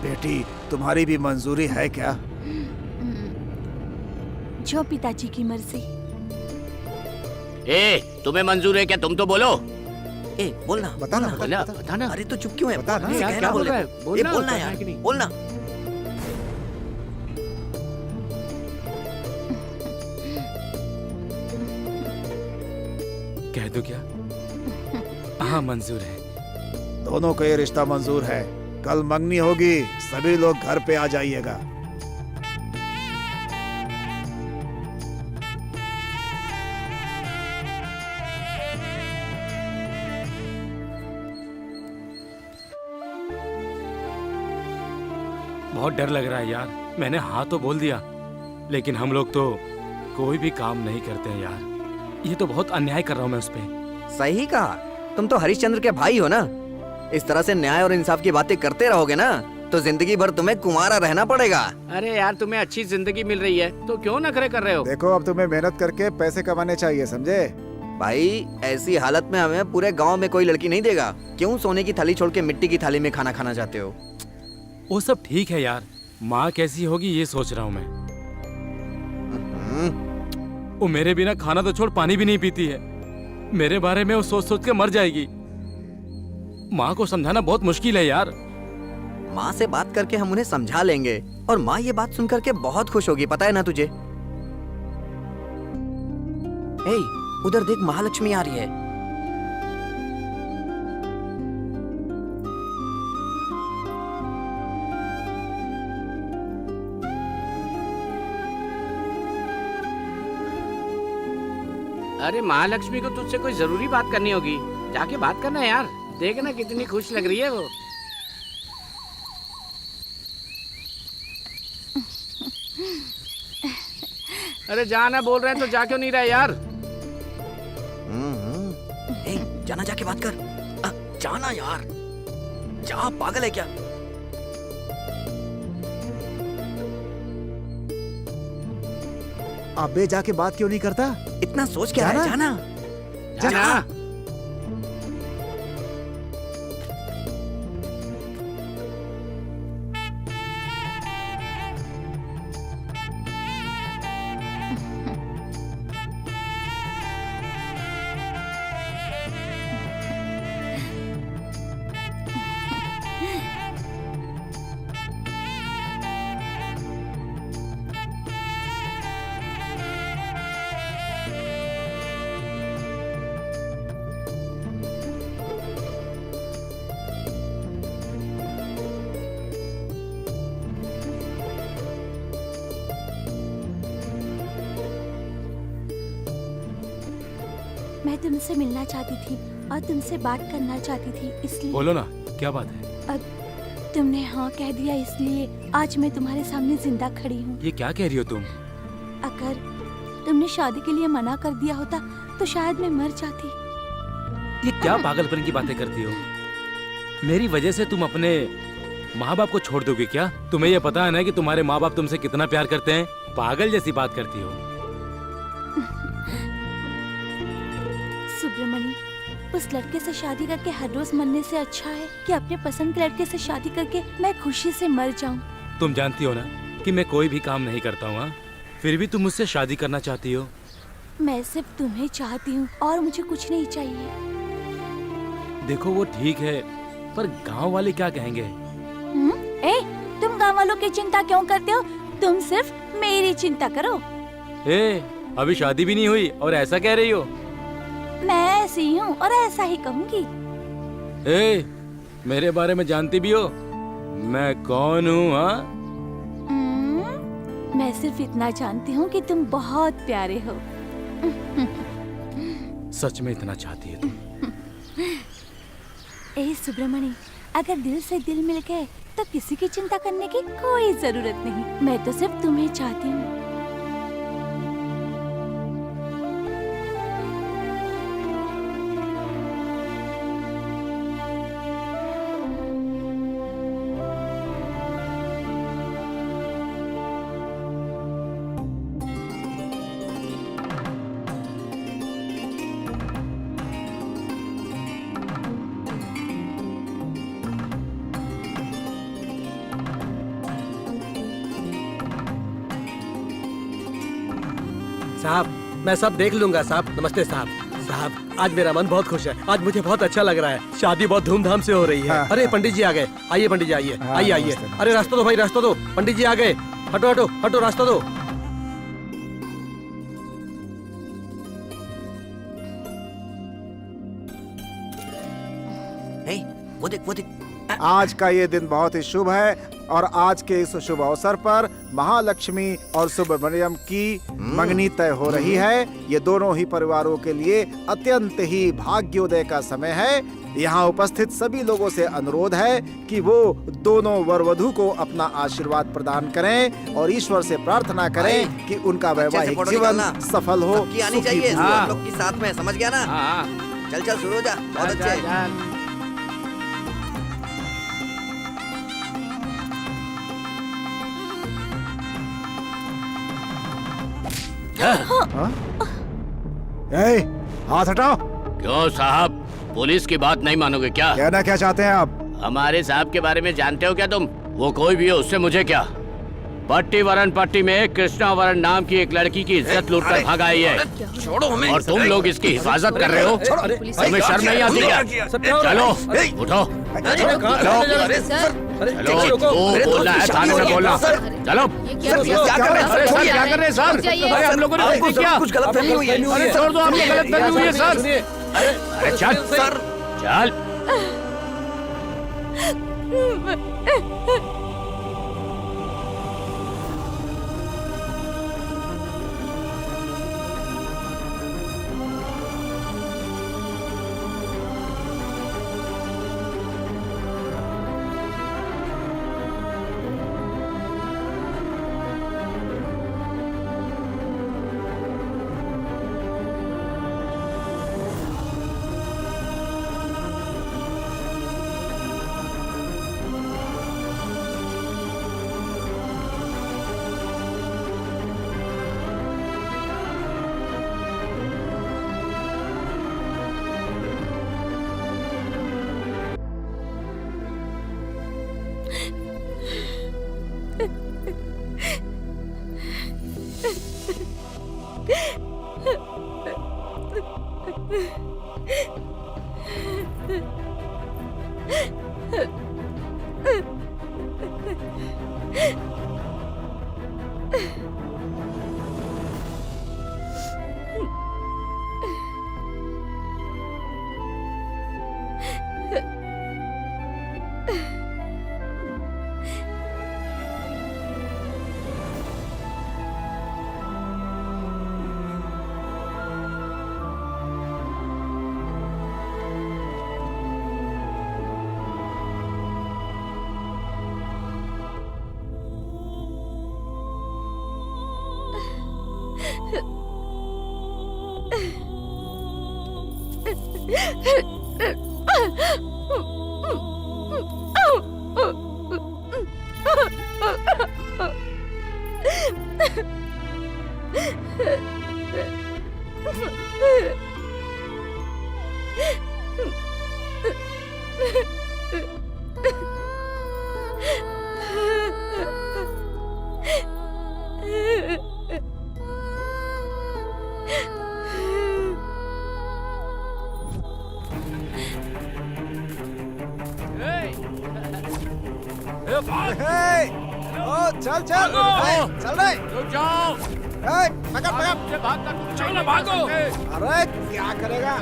बेटी, तुम्हारी भी मंजूरी है क्या? जो पिताजी की मर्जी। ए, तुम्हें मंजूर है क्या? तुम तो बोलो। ए बोलना, बताना, बोला, बताना। अरे तो चुप क्यों है? बता ना। मुझसे यार, कहना क्या बोल बोल रहा रहे है? हैं। बोलना, ए, बोलना बताना यार, कि नहीं? बोलना। कह दो क्या? हाँ, मंजूर है। दोनों को ये रिश्ता मंजूर है। कल मंगनी होगी, सभी लोग घर पे आ जाइएगा। बहुत डर लग रहा है यार। मैंने हाँ तो बोल दिया, लेकिन हम लोग तो कोई भी काम नहीं करते हैं यार। ये तो बहुत अन्याय कर रहा हूँ मैं उस पे। सही कहा। तुम तो हरिश्चंद्र के भाई हो ना। इस तरह से न्याय और इंसाफ की बातें करते रहोगे ना तो जिंदगी भर तुम्हें कुंवारा रहना पड़ेगा। अरे यार, तुम्हें अच्छी जिंदगी मिल रही है तो क्यों नखरे कर रहे हो? देखो, अब तुम्हें मेहनत करके पैसे कमाने चाहिए, समझे? भाई, ऐसी हालत में हमें पूरे गांव में कोई लड़की नहीं देगा। क्यों सोने की थाली छोड़ के मिट्टी की थाली में खाना खाना चाहते हो? वो सब ठीक है यार, माँ कैसी होगी ये सोच रहा हूँ मैं। वो मेरे बिना खाना तो छोड़ पानी भी नहीं पीती है। मेरे बारे में वो सोच सोच के मर जाएगी। माँ को समझाना बहुत मुश्किल है यार। माँ से बात करके हम उन्हें समझा लेंगे और माँ ये बात सुन करके बहुत खुश होगी, पता है ना तुझे? ए, उधर देख, महालक्ष्मी आ रही है। अरे महालक्ष्मी को तुझसे कोई जरूरी बात करनी होगी, जाके बात करना यार। देखना कितनी खुश लग रही है वो। अरे जाना बोल रहे हैं तो जा क्यों नहीं रहे यार? ए, जाना, जाके बात कर। जाना यार, जा, पागल है क्या? अबे, जाके बात क्यों नहीं करता? इतना सोच क्या है? जाना। जाना। मैं तुमसे मिलना चाहती थी और तुमसे बात करना चाहती थी, इसलिए। बोलो ना, क्या बात है? तुमने हाँ कह दिया, इसलिए आज मैं तुम्हारे सामने जिंदा खड़ी हूँ। ये क्या कह रही हो तुम? अगर तुमने शादी के लिए मना कर दिया होता तो शायद मैं मर जाती। ये क्या पागलपन की बातें करती हो? मेरी वजह से तुम अपने माँ बाप को छोड़ दोगे क्या? तुम्हें ये पता है ना कि तुम्हारे माँ बाप तुमसे कितना प्यार करते हैं? पागल जैसी बात करती हो। सुब्रमणि, उस लड़के से शादी करके हर रोज मरने से अच्छा है कि अपने पसंद के लड़के से शादी करके मैं खुशी से मर जाऊं। तुम जानती हो ना कि मैं कोई भी काम नहीं करता हूँ, फिर भी तुम मुझसे शादी करना चाहती हो। मैं सिर्फ तुम्हें चाहती हूँ और मुझे कुछ नहीं चाहिए। देखो, वो ठीक है, पर गांव वाले क्या कहेंगे? ए, तुम गाँव वालों की चिंता क्यों करते हो? तुम सिर्फ मेरी चिंता करो। ए, अभी शादी भी नहीं हुई और ऐसा कह रही हो? मैं ऐसी हूँ और ऐसा ही कहूँगी। ए, मेरे बारे में जानती भी हो मैं कौन हूँ? हाँ, मैं सिर्फ इतना जानती हूँ कि तुम बहुत प्यारे हो। सच में इतना चाहती है तुम? ए सुब्रमणि, अगर दिल से दिल मिल गए तो किसी की चिंता करने की कोई जरूरत नहीं। मैं तो सिर्फ तुम्हें चाहती हूँ। साहब मैं सब देख लूंगा साहब। नमस्ते साहब। साहब आज मेरा मन बहुत खुश है, आज मुझे बहुत अच्छा लग रहा है। शादी बहुत धूमधाम से हो रही है। हाँ, अरे पंडित जी आ गए। आइए पंडित जी आइए। हाँ, आइए आइए। नमस्ते, अरे रास्ता दो भाई, रास्ता दो। पंडित जी आ गए। हटो हटो हटो, रास्ता दो। वो देख आज का ये दिन बहुत ही शुभ है और आज के इस शुभ अवसर पर महालक्ष्मी और सुब्रमण्यम की मंगनी तय हो रही है। ये दोनों ही परिवारों के लिए अत्यंत ही भाग्योदय का समय है। यहाँ उपस्थित सभी लोगों से अनुरोध है कि वो दोनों वर वधू को अपना आशीर्वाद प्रदान करें और ईश्वर से प्रार्थना करें कि उनका वैवाहिक जीवन सफल हो। आनी सुखी चाहिए हो। हम लोग की साथ में, समझ गया ना? हाँ चल चल शुरू हो जा, बहुत अच्छे। ए, हाथ हटाओ। क्यों साहब, पुलिस की बात नहीं मानोगे क्या? कहना क्या चाहते हैं आप? हमारे साहब के बारे में जानते हो क्या तुम? वो कोई भी हो, उससे मुझे क्या? पट्टी में कृष्णा वरण नाम की एक लड़की की इज्जत लूटकर भाग आई है। छोड़ो हमें। और तुम लोग इसकी हिफाजत कर रहे हो? तुम्हें शर्म नहीं आती क्या? चलो उठो, चलो जो बोलना है थाने में बोलना। चलो। क्या कर रहे हैं? अरे सर क्या कर रहे हैं सर? अरे हम लोगों ने कुछ किया? कुछ गलतफहमी हुई है। अरे छोड़ दो, आपको गलतफहमी हुई है सर। अरे चल सर चल। चल चल चल रहे। रुक जाओ। पकड़ पकड़। चलो भागो। अरे क्या करेगा?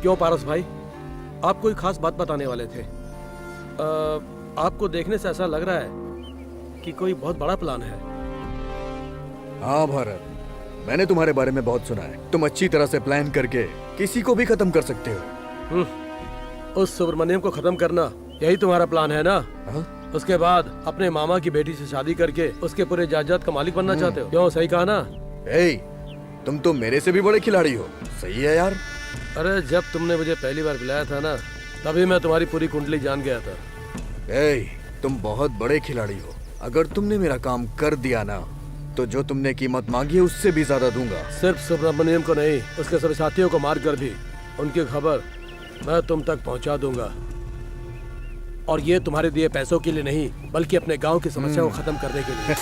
क्यों पारस भाई, आप कोई खास बात बताने वाले थे? आपको देखने से ऐसा लग रहा है कि कोई बहुत बड़ा प्लान है। हाँ भारत, मैंने तुम्हारे बारे में बहुत सुना है। तुम अच्छी तरह से प्लान करके किसी को भी खत्म कर सकते हो। उस सुब्रमण्यम को खत्म करना, यही तुम्हारा प्लान है ना? हाँ? उसके बाद अपने मामा की बेटी से शादी करके उसके पूरे जायदाद का मालिक बनना चाहते हो? क्यों, सही कहा ना? तुम तो मेरे से भी बड़े खिलाड़ी हो। सही है यार। अरे जब तुमने मुझे पहली बार बुलाया था ना, तभी मैं तुम्हारी पूरी कुंडली जान गया था। तुम बहुत बड़े खिलाड़ी हो। अगर तुमने मेरा काम कर दिया ना, तो जो तुमने कीमत मांगी है उससे भी ज्यादा दूंगा। सिर्फ सुब्रमण्यम को नहीं, उसके सभी साथियों को मार कर भी उनकी खबर मैं तुम तक पहुंचा दूंगा। और ये तुम्हारे दिए पैसों के लिए नहीं, बल्कि अपने गांव की समस्या को खत्म करने के लिए।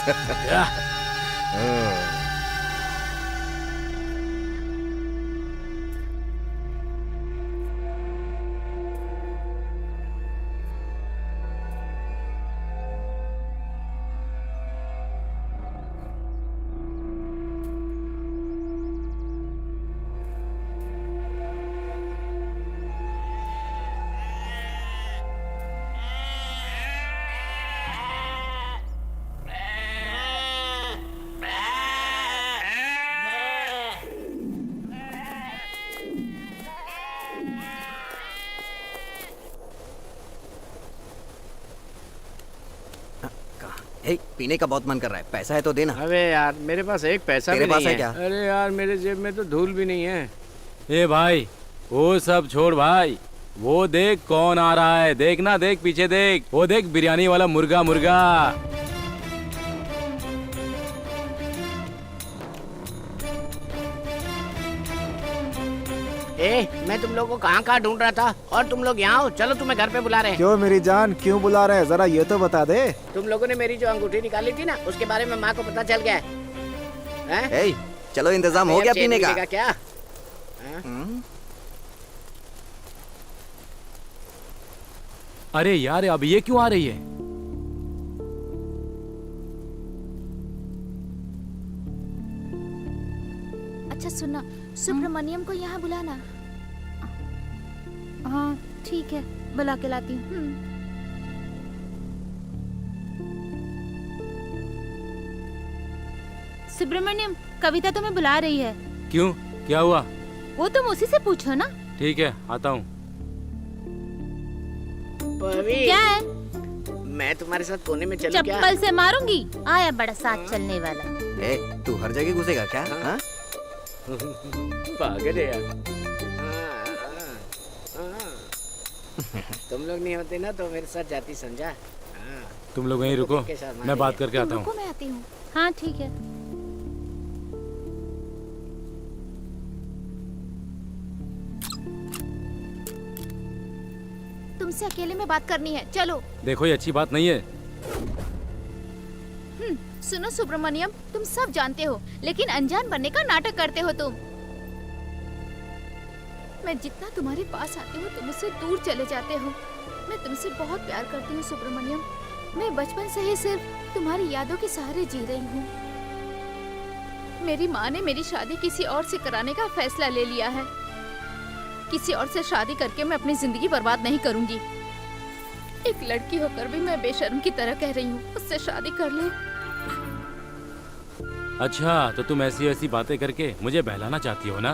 पीने का बहुत मन कर रहा है, पैसा है तो देना। अबे यार, मेरे पास एक पैसा तेरे भी पास नहीं है क्या? अरे यार, मेरे जेब में तो धूल भी नहीं है। ए भाई, वो सब छोड़ भाई, वो देख कौन आ रहा है। देख ना, देख पीछे देख, वो देख बिरयानी वाला मुर्गा मुर्गा। मैं तुम लोगों को कहाँ ढूंढ रहा था और तुम लोग यहाँ हो। चलो, तुम्हें घर पे बुला रहे हैं। क्यों मेरी जान, क्यों बुला रहे हैं? जरा ये तो बता दे। तुम लोगों ने मेरी जो अंगूठी निकाली थी ना, उसके बारे में माँ को पता चल गया है। चलो, इंतजाम हो गया पीने का? क्या? अरे यार, अब ये क्यों आ रही है? अच्छा सुनना, सुब्रमण्यम को यहाँ बुलाना। हाँ ठीक है, बुला के लाती हूँ। सुब्रमण्यम, कविता तुम्हें बुला रही है। क्यों, क्या हुआ? वो तुम उसी से पूछो ना। ठीक है, आता हूँ। क्या है? मैं तुम्हारे साथ कोने में चलूं क्या? चप्पल से मारूंगी। आया बड़ा साथ चलने वाला। तू हर जगह घुसेगा क्या? हाँ? पागल है यार। तुम लोग नहीं होते ना तो मेरे साथ जाती, समझा? तुम लोग यहीं रुको, मैं बात करके आता हूँ। मैं आती हूँ। हाँ ठीक है। तुमसे अकेले में बात करनी है, चलो। देखो, ये अच्छी बात नहीं है। सुनो सुब्रमण्यम, तुम सब जानते हो, लेकिन अनजान बनने का नाटक करते हो तुम। मैं जितना तुम्हारे पास आती हूँ, तुम मुझसे दूर चले जाते हो। मैं तुमसे बहुत प्यार करती हूँ सुब्रमण्यम। मैं बचपन से ही सिर्फ तुम्हारी यादों के सहारे जी रही हूँ। मेरी माँ ने मेरी शादी किसी और से कराने का फैसला ले लिया है। किसी और से शादी करके मैं अपनी जिंदगी बर्बाद नहीं करूंगी। एक लड़की होकर भी मैं बेशर्म की तरह कह रही हूँ, उससे शादी कर ले। अच्छा, तो तुम ऐसी ऐसी बातें करके मुझे बहलाना चाहती हो ना?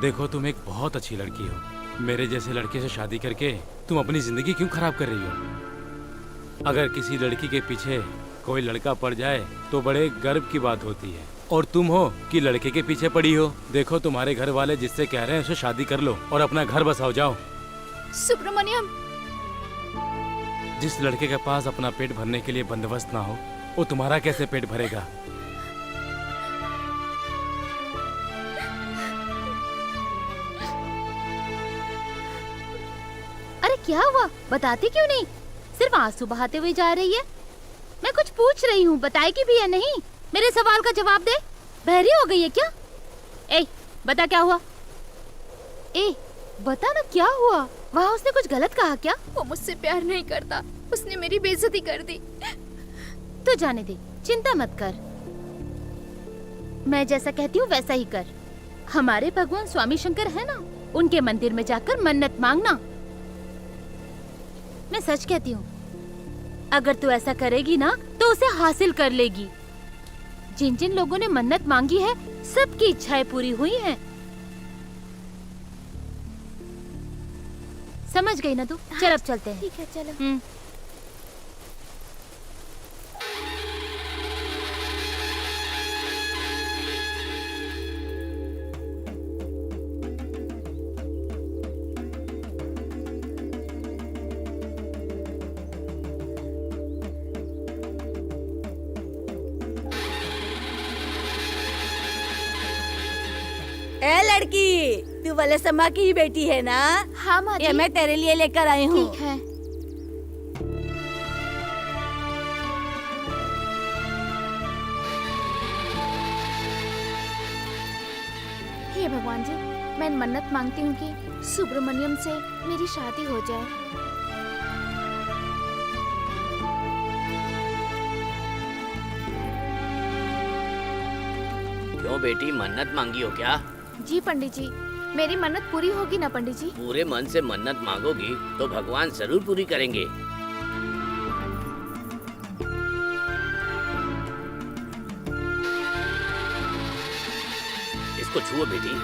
देखो, तुम एक बहुत अच्छी लड़की हो। मेरे जैसे लड़के से शादी करके तुम अपनी जिंदगी क्यों खराब कर रही हो? अगर किसी लड़की के पीछे कोई लड़का पड़ जाए तो बड़े गर्व की बात होती है, और तुम हो कि लड़के के पीछे पड़ी हो। देखो, तुम्हारे घर वाले जिससे कह रहे हैं उसे शादी कर लो और अपना घर बसाओ जाओ। सुब्रमण्यम, जिस लड़के के पास अपना पेट भरने के लिए बंदोबस्त ना हो, वो तुम्हारा कैसे पेट भरेगा? अरे क्या हुआ, बताती क्यों नहीं? सिर्फ आंसू बहाते हुए जा रही है। मैं कुछ पूछ रही हूँ, बताएगी भी या नहीं? मेरे सवाल का जवाब दे। बहरी हो गई है क्या? बता क्या हुआ? बता ना क्या हुआ? वहाँ उसने कुछ गलत कहा क्या? वो मुझसे प्यार नहीं करता, उसने मेरी बेइज्जती कर दी। तो जाने दे, चिंता मत कर। मैं जैसा कहती हूँ वैसा ही कर। हमारे भगवान स्वामी शंकर है ना, उनके मंदिर में जाकर मन्नत मांगना। मैं सच कहती हूँ, अगर तू ऐसा करेगी ना तो उसे हासिल कर लेगी। जिन जिन लोगों ने मन्नत मांगी है सबकी इच्छाएं पूरी हुई हैं। समझ गई ना तू? चल अब चलते हैं। ठीक है चलो। ए लड़की, तू वलसम्मा की ही बेटी है ना? हाँ माँ जी। ये मैं तेरे लिए लेकर आई हूँ। ठीक है। हे भगवान जी, मैं मन्नत मांगती हूँ कि सुब्रमण्यम से मेरी शादी हो जाए। क्यों बेटी, मन्नत मांगी हो क्या? जी पंडित जी, मेरी मन्नत पूरी होगी ना पंडित जी? पूरे मन से मन्नत मांगोगी तो भगवान जरूर पूरी करेंगे। इसको छुओ बेटी।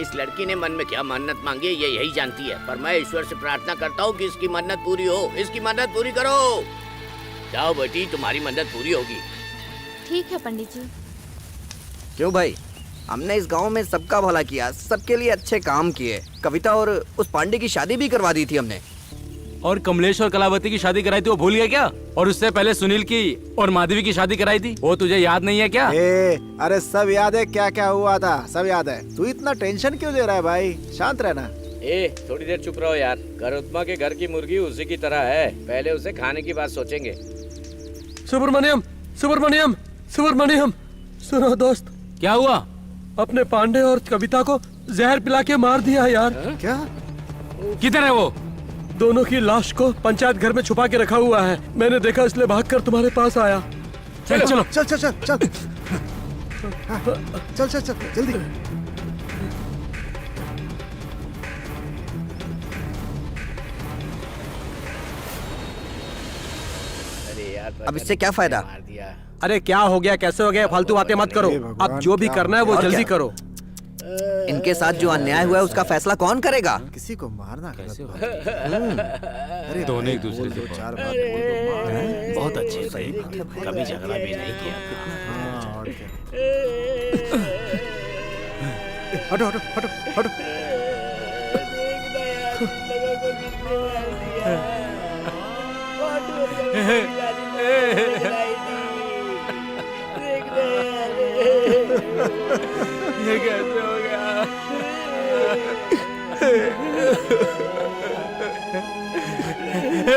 इस लड़की ने मन में क्या मन्नत मांगी है ये यही जानती है, पर मैं ईश्वर से प्रार्थना करता हूँ कि इसकी मन्नत पूरी हो। इसकी मन्नत पूरी करो। जाओ बेटी, तुम्हारी मन्नत पूरी होगी। ठीक है पंडित जी। क्यों भाई, हमने इस गांव में सबका भला किया, सबके लिए अच्छे काम किए। कविता और उस पांडे की शादी भी करवा दी थी हमने। और कमलेश और कलावती की शादी कराई थी, वो भूल गया क्या? और उससे पहले सुनील की और माधवी की शादी कराई थी, वो तुझे याद नहीं है क्या? अरे सब याद है, क्या क्या हुआ था सब याद है। तू इतना टेंशन क्यों ले रहा है भाई? शांत रहना। थोड़ी देर चुप रहो यार। गरुत्मा के घर की मुर्गी उसी की तरह है, पहले उसे खाने की बात सोचेंगे। सुब्रमण्यम, सुब्रमण्यम, सुब्रमण्यम, सुनो दोस्त। क्या हुआ? अपने पांडे और कविता को जहर पिला के मार दिया यार। क्या? किधर है वो? दोनों की लाश को पंचायत घर में छुपा के रखा हुआ है। मैंने देखा इसलिए भागकर तुम्हारे पास आया। चल चलो। चल चल चल चल चल चल चल जल्दी। अरे यार, अब इससे क्या फायदा? मार दिया। अरे क्या हो गया, कैसे हो गया, फालतू बातें मत करो। हे भगवान, अब जो भी क्या करना है वो और जल्दी क्या? करो। इनके साथ जो अन्याय हुआ है उसका फैसला कौन करेगा? किसी को मारना कैसे गलत हो? बात है। अरे दोनों एक भाई, दूसरे बोल से दो, बात। चार बात बोल दो, मार। बहुत अच्छे, सही बात है, कभी झगड़ा भी नहीं किया। हाँ, और क्या। हटो हटो हटो हटो। ये कैसे हो गया?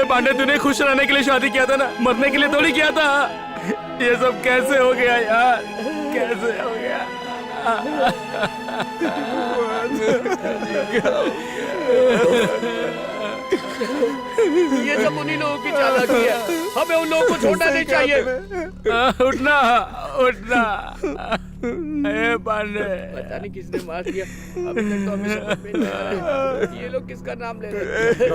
पांडे, तूने खुश रहने के लिए शादी किया था ना, मरने के लिए थोड़ी किया था। ये सब कैसे हो गया यार, कैसे हो गया? ये सब उन्हीं लोगों की चालाकी है, हमें उन लोगों को छोड़ना नहीं चाहिए। उठना उठना। ए पांडे, पता नहीं किसने मार दिया, अभी तक तो हमें समझ में नहीं आ रहा है। ये लोग किसका नाम ले रहे हैं?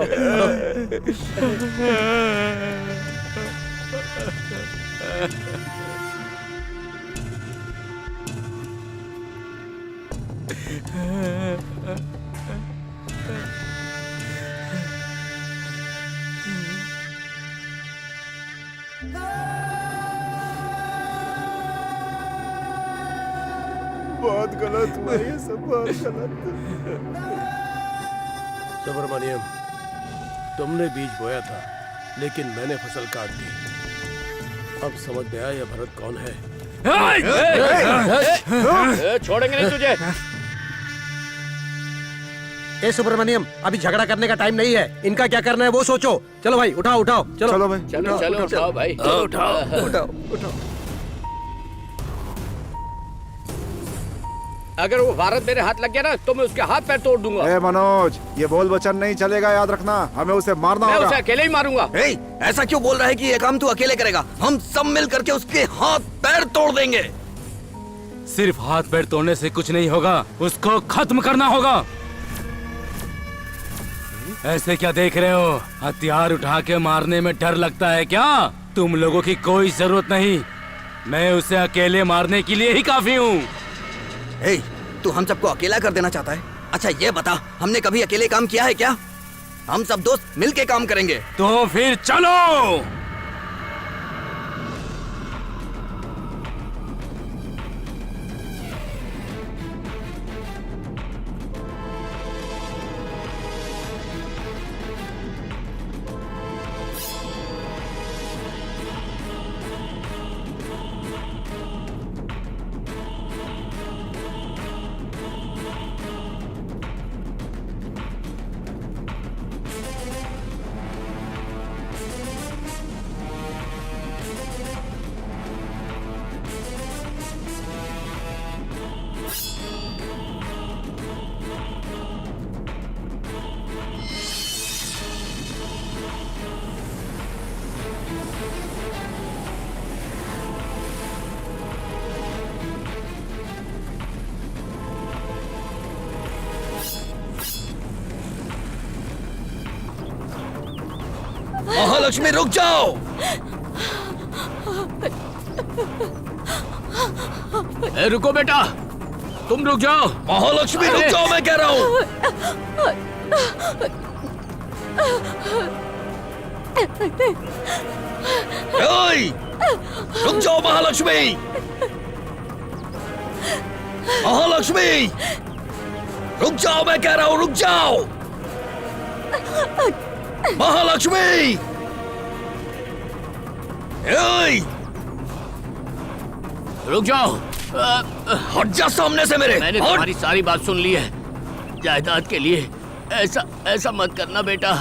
बहुत गलत हुआ ये सब, बहुत गलत। सुब्रमण्यम, तुमने बीज बोया था लेकिन मैंने फसल काट दी। अब समझ में आया यह भरत कौन है। छोड़ेंगे नहीं तुझे। ए सुब्रमण्यम, अभी झगड़ा करने का टाइम नहीं है। इनका क्या करना है वो सोचो। चलो भाई, उठाओ उठाओ, चलो चलो भाई, चलो चलो उठाओ भाई, उठाओ उठाओ। अगर वो भारत मेरे हाथ लग गया ना तो मैं उसके हाथ पैर तोड़ दूंगा। ए मनोज, ये बोल वचन नहीं चलेगा, याद रखना। हमें उसे मारना मैं होगा। उसे अकेले ही मारूंगा। हे, ऐसा क्यों बोल रहा है कि ये काम तू अकेले करेगा? हम सब मिल करके उसके हाथ पैर तोड़ देंगे। सिर्फ हाथ पैर तोड़ने से कुछ नहीं होगा, उसको खत्म करना होगा। ऐसे क्या देख रहे हो? हथियार उठा के मारने में डर लगता है क्या? तुम लोगों की कोई जरूरत नहीं, मैं उसे अकेले मारने के लिए ही काफी हूँ। हे, तू हम सबको अकेला कर देना चाहता है? अच्छा ये बता, हमने कभी अकेले काम किया है क्या? हम सब दोस्त मिलके काम करेंगे। तो फिर चलो। महालक्ष्मी रुक जाओ। ए, रुको बेटा, तुम रुक जाओ। महालक्ष्मी रुक जाओ, मैं कह रहा हूँ। ओए, रुक जाओ महालक्ष्मी। महालक्ष्मी रुक जाओ, मैं कह रहा हूँ, रुक जाओ। महालक्ष्मी ओए, रुक जाओ। हट जा सामने से मेरे। मैंने हट। तुम्हारी सारी बात सुन ली है। जायदाद के लिए ऐसा मत करना बेटा,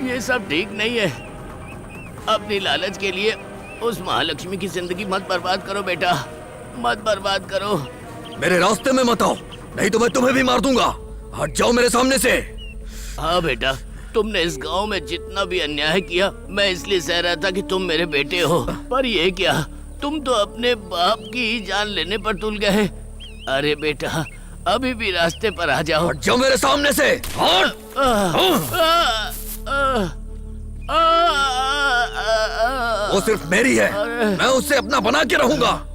ये सब ठीक नहीं है। अपनी लालच के लिए उस महालक्ष्मी की जिंदगी मत बर्बाद करो बेटा, मत बर्बाद करो। मेरे रास्ते में मत आओ, नहीं तो मैं तुम्हें भी मार दूंगा। हट जाओ मेरे सामने से। हाँ बेटा, तुमने इस गांव में जितना भी अन्याय किया, मैं इसलिए सह रहा था कि तुम मेरे बेटे हो, पर ये क्या, तुम तो अपने बाप की ही जान लेने पर तुल गए। अरे बेटा, अभी भी रास्ते पर आ जाओ। हट जाओ मेरे सामने से। हट। वो सिर्फ मेरी है, मैं उससे अपना बना के रहूंगा।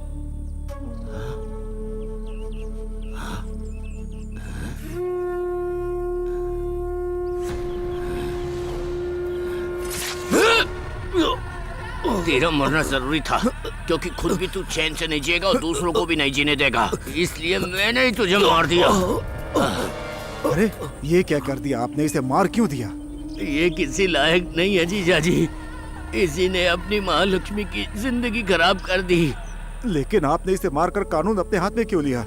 तेरा मरना जरूरी था, क्योंकि खुद भी तू चैन से नहीं जिएगा और दूसरों को भी नहीं जीने देगा, इसलिए मैंने ही तुझे मार दिया। अरे ये क्या कर दिया आपने? इसे मार क्यों दिया? ये किसी लायक नहीं है जीजा जी, इसी ने अपनी महालक्ष्मी की जिंदगी खराब कर दी। लेकिन आपने इसे मारकर कानून अपने हाथ में क्यों लिया?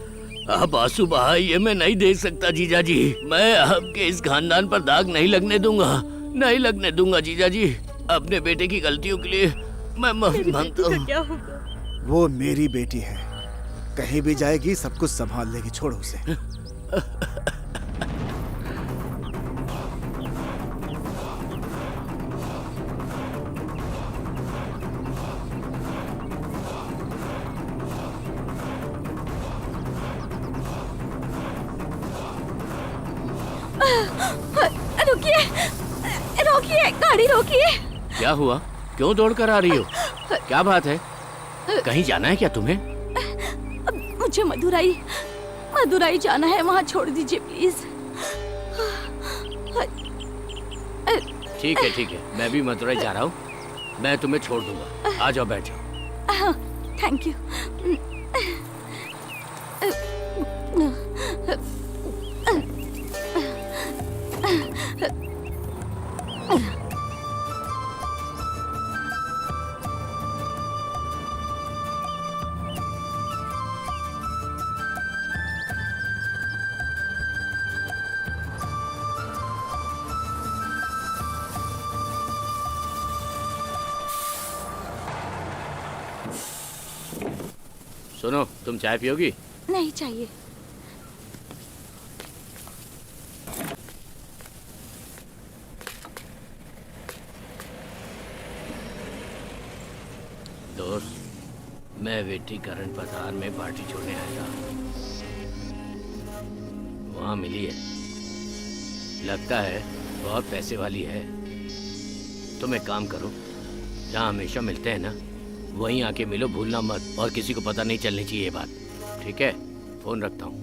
अब आंसू बहा ये मैं नहीं देख सकता जीजा जी। मैं आपके इस खानदान पर दाग नहीं लगने दूंगा, नहीं लगने दूंगा जीजा जी। अपने बेटे की गलतियों के लिए मैं माफी मांगता हूँ। क्या होगा? वो मेरी बेटी है, कहीं भी जाएगी सब कुछ संभाल लेगी, छोड़ो उसे। रुकिए, रोकिए, गाड़ी रोकिए। क्या हुआ? क्यों दौड़ कर आ रही हो? क्या बात है? कहीं जाना है क्या तुम्हें? मुझे मदुराई जाना है, वहाँ छोड़ दीजिए प्लीज। ठीक है, मैं भी मथुरा जा रहा हूँ, मैं तुम्हें छोड़ दूंगा। आ जाओ, बैठ जाओ। Thank you. सुनो, तुम चाय पियोगी? नहीं चाहिए, दोस्त, मैं वेटी करंट बाजार में पार्टी छोड़ने आया था। वहाँ मिली है, लगता है बहुत पैसे वाली है। तुम एक काम करो, जहाँ हमेशा मिलते हैं ना, वहीं आके मिलो, भूलना मत। और किसी को पता नहीं चलनी चाहिए ये बात, ठीक है? फोन रखता हूँ।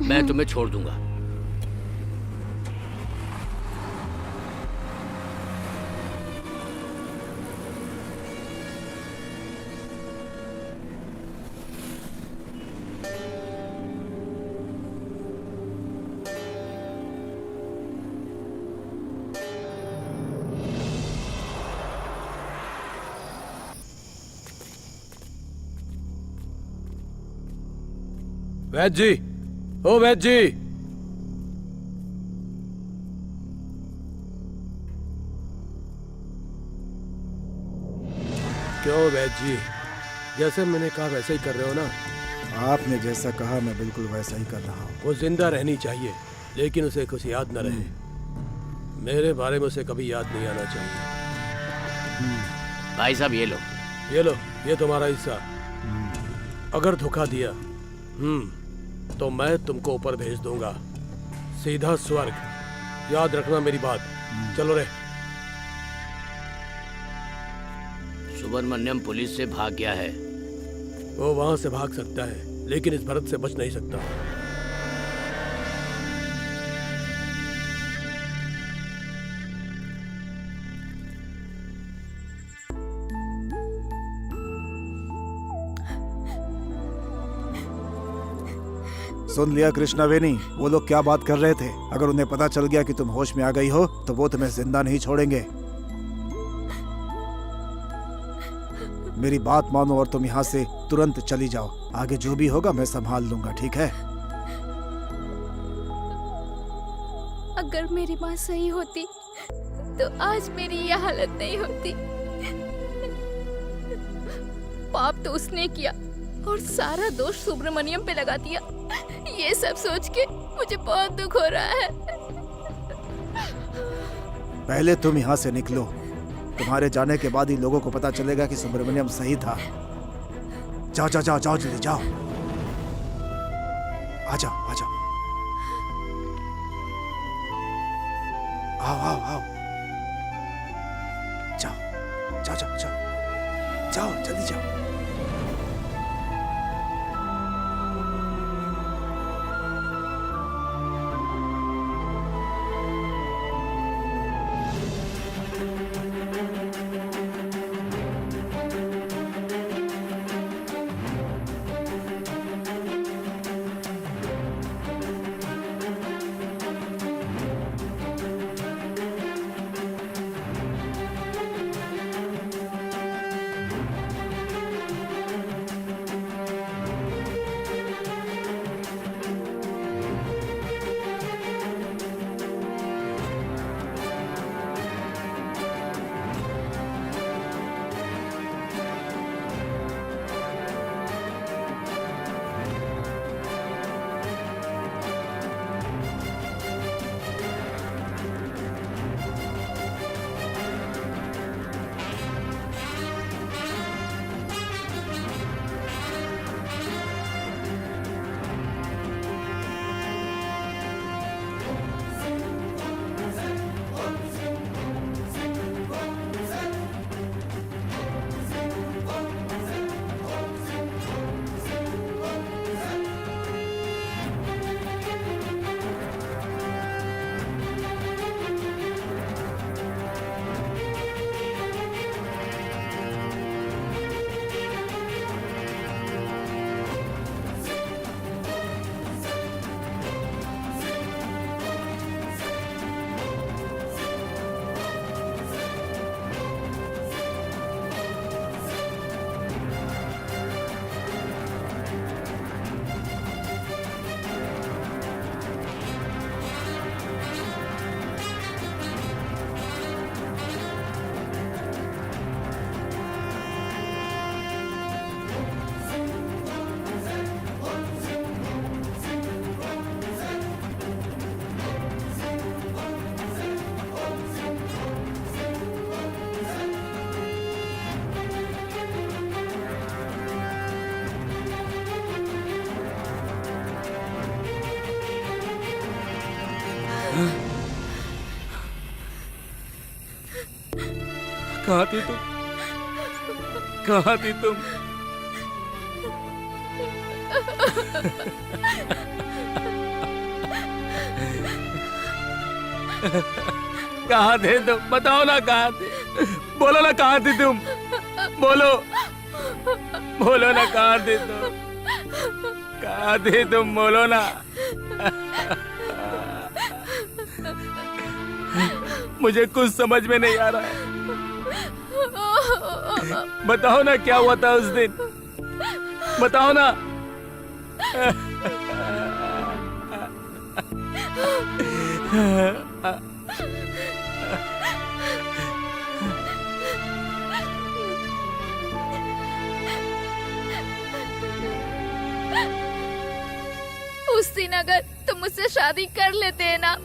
मैं तुम्हें छोड़ दूंगा। वैद्य जी, ओ वैद्य जी, क्यों वैद्य जी, जैसे मैंने कहा वैसे ही कर रहे हो ना? आपने जैसा कहा मैं बिल्कुल वैसा ही कर रहा हूँ। वो जिंदा रहनी चाहिए, लेकिन उसे कुछ याद न रहे। मेरे बारे में उसे कभी याद नहीं आना चाहिए। भाई साहब ये लो। ये लो, ये तुम्हारा हिस्सा। अगर धोखा दिया तो मैं तुमको ऊपर भेज दूंगा, सीधा स्वर्ग। याद रखना मेरी बात। चलो रे। सुब्रमण्यम पुलिस से भाग गया है। वो वहां से भाग सकता है, लेकिन इस भरत से बच नहीं सकता। सुन लिया कृष्णा वेनी, वो लोग क्या बात कर रहे थे? अगर उन्हें पता चल गया कि तुम होश में आ गई हो तो वो तुम्हें जिंदा नहीं छोड़ेंगे। मेरी बात मानो और तुम यहाँ से तुरंत चली जाओ। आगे जो भी होगा मैं संभाल लूंगा, ठीक है? अगर मेरी माँ सही होती तो आज मेरी यह हालत नहीं होती। पाप तो उसने किया और सारा दोष सुब्रमण्यम पे लगा दिया। ये सब सोच के मुझे बहुत दुख हो रहा है। पहले तुम यहाँ से निकलो। तुम्हारे जाने के बाद ही लोगों को पता चलेगा कि सुब्रमण्यम सही था। जाओ जाओ जाओ जाओ, जल्दी जाओ। आ जाओ आ जाओ, आओ आओ आओ, जाओ जाओ जाओ जाओ जाओ, जल्दी जाओ। कहाँ थी तुम? कहाँ थी तुम? कहाँ थे तुम? बताओ ना कहाँ थे? बोलो ना कहाँ थी तुम? बोलो, बोलो ना कहाँ थे तुम? कहाँ थे तुम? बोलो ना। मुझे कुछ समझ में नहीं आ रहा है। बताओ ना क्या हुआ था उस दिन? बताओ ना। उस दिन अगर तुम मुझसे शादी कर लेते ना,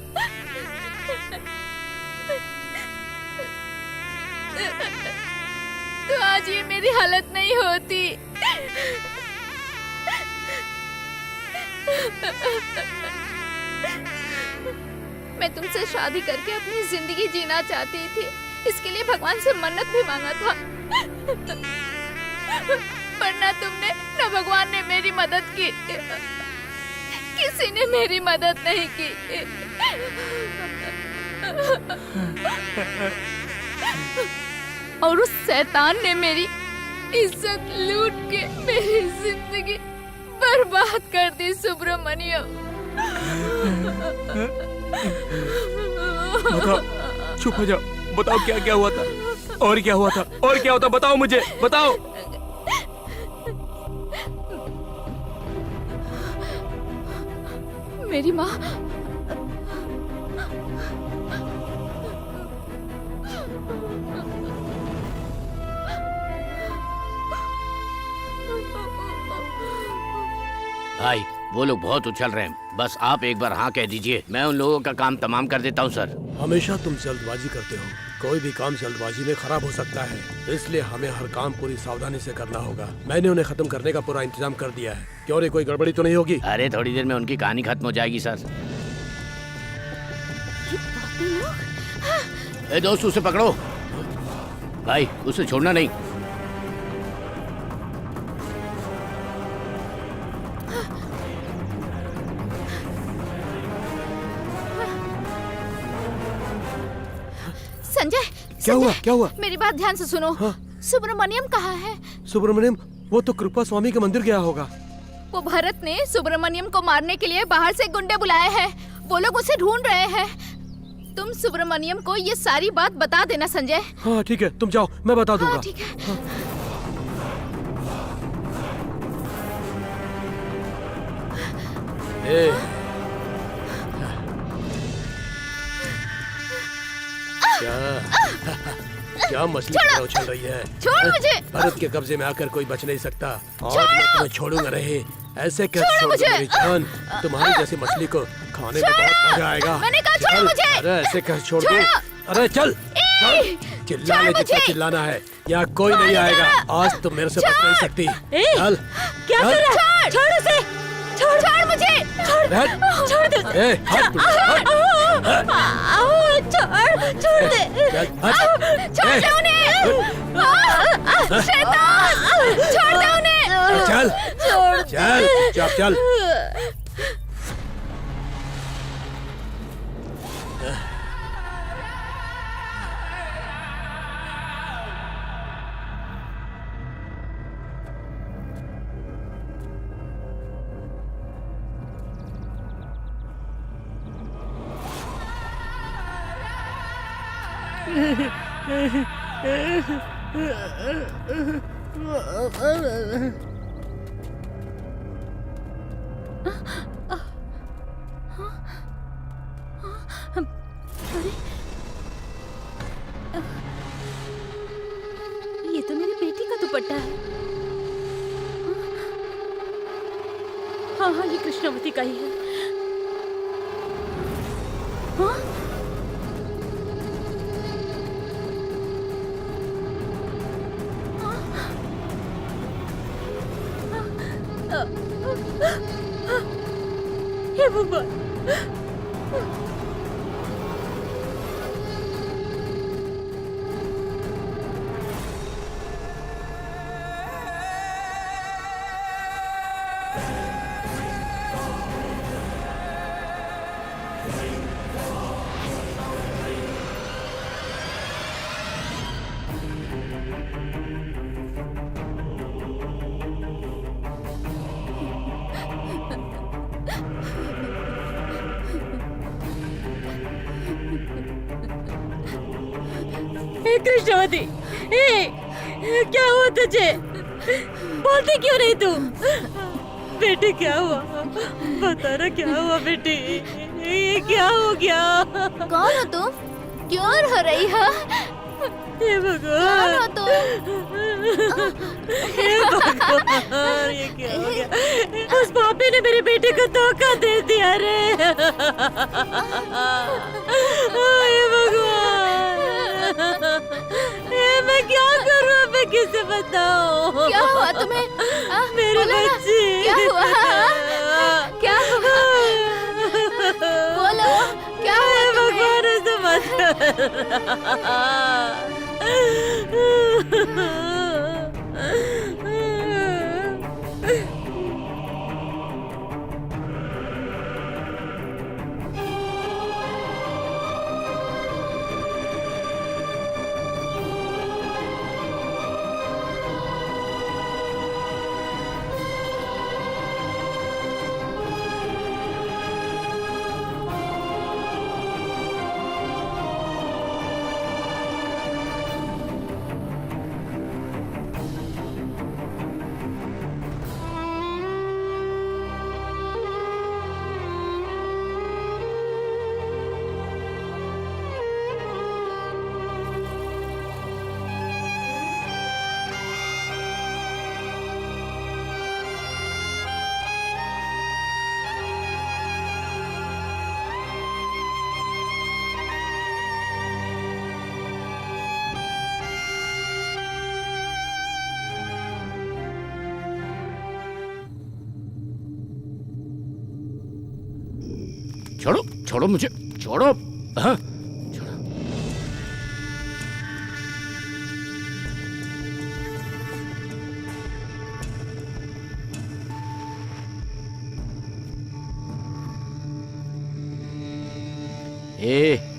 तो आज ये मेरी हालत नहीं होती। मैं तुमसे शादी करके अपनी जिंदगी जीना चाहती थी। इसके लिए भगवान से मन्नत भी मांगा था, पर ना तुमने ना भगवान ने मेरी मदद की। किसी ने मेरी मदद नहीं की। और उस शैतान ने मेरी इज्जत लूट के मेरी जिंदगी बर्बाद कर दी। सुब्रमण्यम, बताओ, चुप हो जाओ। बताओ क्या क्या हुआ था? और क्या हुआ था? और क्या होता? बताओ मुझे, बताओ। मेरी माँ भाई, वो लोग बहुत उछल रहे हैं। बस आप एक बार हाँ कह दीजिए, मैं उन लोगों का काम तमाम कर देता हूँ सर। हमेशा तुम जल्दबाजी करते हो। कोई भी काम जल्दबाजी में खराब हो सकता है, इसलिए हमें हर काम पूरी सावधानी से करना होगा। मैंने उन्हें खत्म करने का पूरा इंतजाम कर दिया है। क्यों रे, कोई गड़बड़ी तो नहीं होगी? अरे थोड़ी देर में उनकी कहानी खत्म हो जाएगी सर। ए दोस्त, उसे पकड़ो। भाई, उसे छोड़ना नहीं। संजय, क्या हुआ? क्या हुआ? मेरी बात ध्यान से सुनो। हाँ? सुब्रमण्यम कहाँ है? सुब्रमण्यम, वो तो कृपा स्वामी के मंदिर गया होगा। वो भरत ने सुब्रमण्यम को मारने के लिए बाहर से गुंडे बुलाए हैं। वो लोग उसे ढूंढ रहे हैं। तुम सुब्रमण्यम को ये सारी बात बता देना संजय। हाँ ठीक है, तुम जाओ, मैं बता दूंगा। हाँ, ठीक है। क्या मछली की तरह उछल रही है? छोड़ मुझे। भारत के कब्जे में आकर कोई बच नहीं सकता। और मैं तुम्हें छोड़ूंगा नहीं। ऐसे कैसे छोड़ मुझे। मेरी जान? तुम्हारी जैसी मछली को खाने में बहुत मजा आएगा। मैंने कहा छोड़ो चल। मुझे। अरे ऐसे कैसे छोड़ दूं? अरे चल, चल। चिल्ला ले जितना चिल्लाना है, यहाँ कोई नहीं आएगा। आज तुम मेरे से बच नहीं सकती। चल। क्या कर रहा है? छोड़ उसे। छोड़ मुझे। छोड़ दे। छोड़ दे। छोड़ दे उन्हें। शैतान, छोड़ दे उन्हें। चल, चल, चुप चल। ये तो मेरी बेटी का दुपट्टा है। हाँ हाँ, ये कृष्णावती का ही है। हाँ? हे भगवान। कृष्णवती, क्या हुआ तुझे? बोलती क्यों नहीं तू? बेटी क्या हुआ? बता ना क्या हुआ बेटी? ये क्या हो गया? कौन हो तुम? क्यों रो रही हो? हे भगवान, कौन हो तुम? हे भगवान, ये क्या हो गया? उस पापी ने मेरी बेटी को धोखा दे दिया रे। हे भगवान, मैं क्या करूं? मैं किसे बताऊं? क्या हुआ तुम्हें? मेरे बोलो ना, बच्चे। क्या हुआ? क्या हुआ? बोलो, क्या हुआ हे तुम्हें? भगवान, ऐसे मत छोड़ो, छोड़ो मुझे, छोड़ो। हाँ? छोड़ो।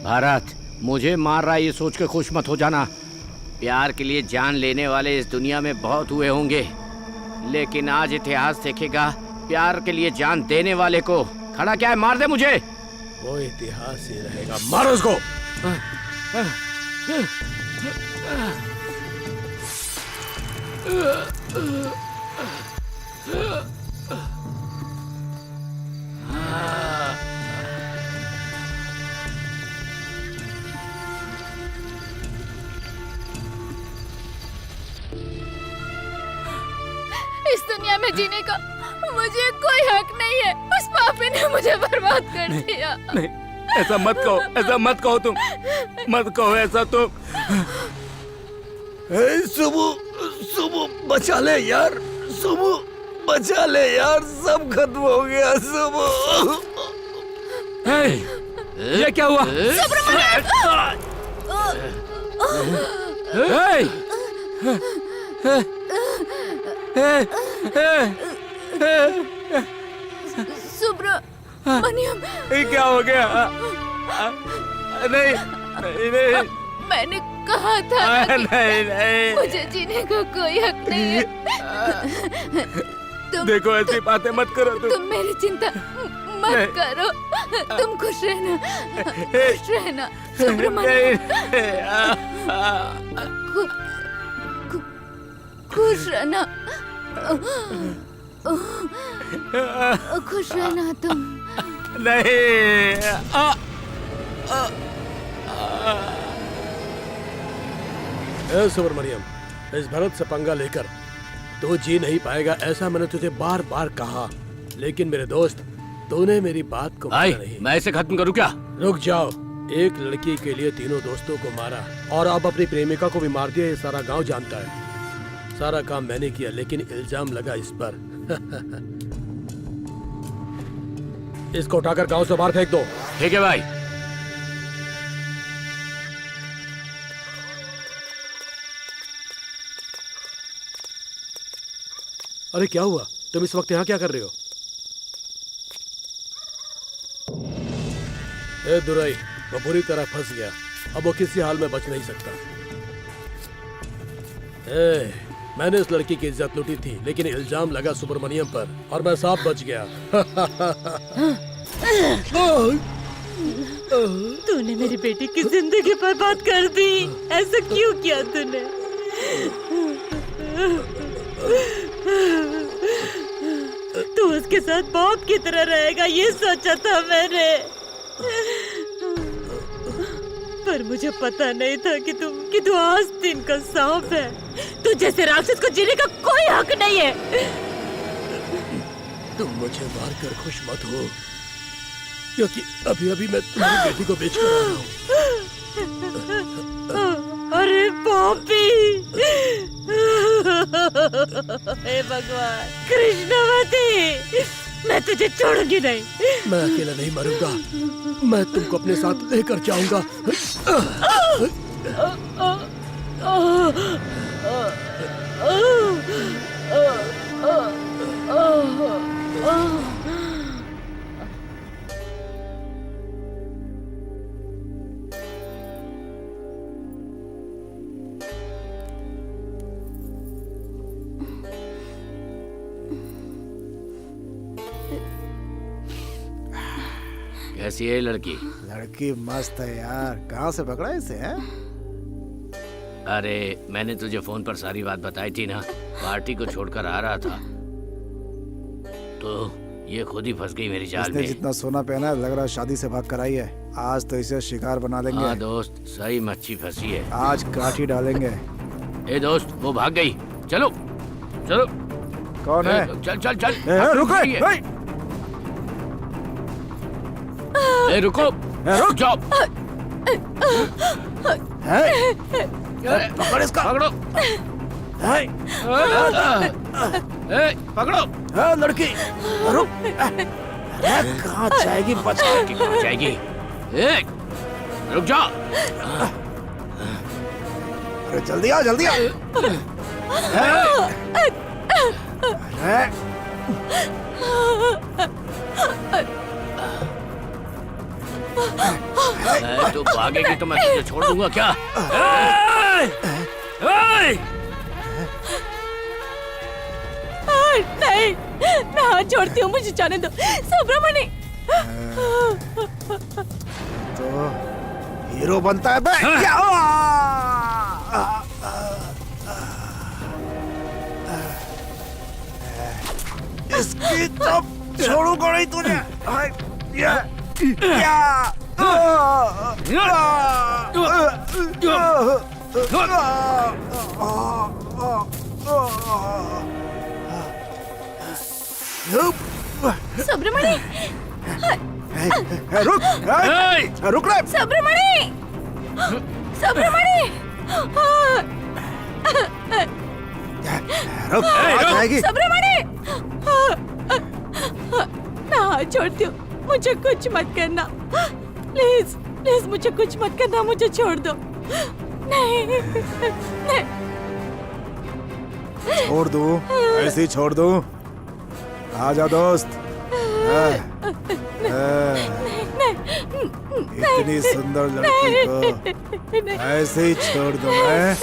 भारत, मुझे मार रहा है ये सोच के खुश मत हो जाना। प्यार के लिए जान लेने वाले इस दुनिया में बहुत हुए होंगे, लेकिन आज इतिहास देखेगा प्यार के लिए जान देने वाले को। खड़ा क्या है? मार दे मुझे। वो इतिहास ही रहेगा, मारो उसको। इस दुनिया में जीने का मुझे कोई हक नहीं है। उस पापी ने मुझे बर्बाद कर दिया। नहीं, ऐसा मत कहो, ऐसा मत कहो, तुम मत कहो ऐसा। तो सुबह बचा ले यार, सुबह बचा ले यार, सब खत्म हो गया सुबह। ये क्या हुआ? सुब्रमण्यम, ये क्या हो गया? नहीं नहीं नहीं, मैंने कहा था ना कि नहीं नहीं, मुझे जीने का कोई हक नहीं है। देखो ऐसी बातें मत करो तुम मेरी चिंता मत करो। तुम खुश रहना, खुश रहना सुब्रमण्यम। खुश रहना, खुश रहना तुम। नहीं। सुब्रमण्यम, इस भरत से पंगा लेकर तो जी नहीं पाएगा, ऐसा मैंने तुझे बार बार कहा, लेकिन मेरे दोस्त तूने मेरी बात को माना नहीं। मैं इसे खत्म करूं क्या? रुक जाओ। एक लड़की के लिए तीनों दोस्तों को मारा और अब अपनी प्रेमिका को भी मार दिया, ये सारा गांव जानता है। सारा काम मैंने किया, लेकिन इल्जाम लगा इस पर। इसको उठाकर गांव से बाहर फेंक दो। ठीक है भाई। अरे क्या हुआ? तुम इस वक्त यहाँ क्या कर रहे हो? ए दुराई, वो बुरी तरह फंस गया, अब वो किसी हाल में बच नहीं सकता। मैंने इस लड़की की इज्जत लूटी थी, लेकिन इल्जाम लगा सुब्रमण्यम पर और मैं साफ बच गया। तूने मेरी बेटी की जिंदगी बर्बाद कर दी। ऐसा क्यों किया तूने? तू उसके साथ बाप की तरह रहेगा ये सोचा था मैंने, पर मुझे पता नहीं था कि तू आस्तीन का सांप है। तू जैसे राक्षस को जीने का कोई हक नहीं है। तुम मुझे मार कर खुश मत हो, क्योंकि अभी अभी मैं तुम्हारी बेटी को बेच कर आया हूँ। अरे पापी! हे भगवान कृष्णवती, मैं तुझे छोड़ूंगी नहीं। मैं अकेला नहीं मरूंगा, मैं तुमको अपने साथ लेकर जाऊंगा। कैसी है लड़की? लड़की मस्त है यार, कहाँ से पकड़ा इसे है? अरे मैंने तुझे फोन पर सारी बात बताई थी ना, पार्टी को छोड़कर आ रहा था तो ये खुद ही फंस गई मेरी जाल इसने में। जितना सोना पहना है लग रहा है शादी से बात कराई है। आज तो इसे शिकार बना देंगे। हाँ दोस्त, सही मच्छी फंसी है। आज काठी डालेंगे। ए दोस्त, वो भाग गई। चलो चलो। कौन है? चल चल चल। रुको, रुको, रुक जाओ। पकड़ इसका। पकड़ो। पकड़ो। लड़की रुक। कहाँ जाएगी? बच कहाँ जाएगी? रुक जा। अरे जल्दी आ, जल्दी आ। तू भागेगी तो मैं तुझे छोड़ दूंगा क्या? नहीं, मैं हाथ जोड़ती हूँ, मुझे जाने दो सुब्रमणि। तो हीरो बनता है बे। इसकी तो छोड़ूंगा नहीं तुझे। सुब्रमणि, रुक, रुक रे। सुब्रमणि, सुब्रमणि, रुक, आ जाएगी। सुब्रमणि, मैं हाथ छोड़ती हूँ, मुझे कुछ मत करना। प्लीज प्लीज मुझे कुछ मत करना, मुझे छोड़ दो। नहीं, नहीं। छोड़ दूं? ऐसे ही छोड़ दूं? आजा दोस्त। इतनी सुंदर लड़की को ऐसे ही छोड़ दूं मैं?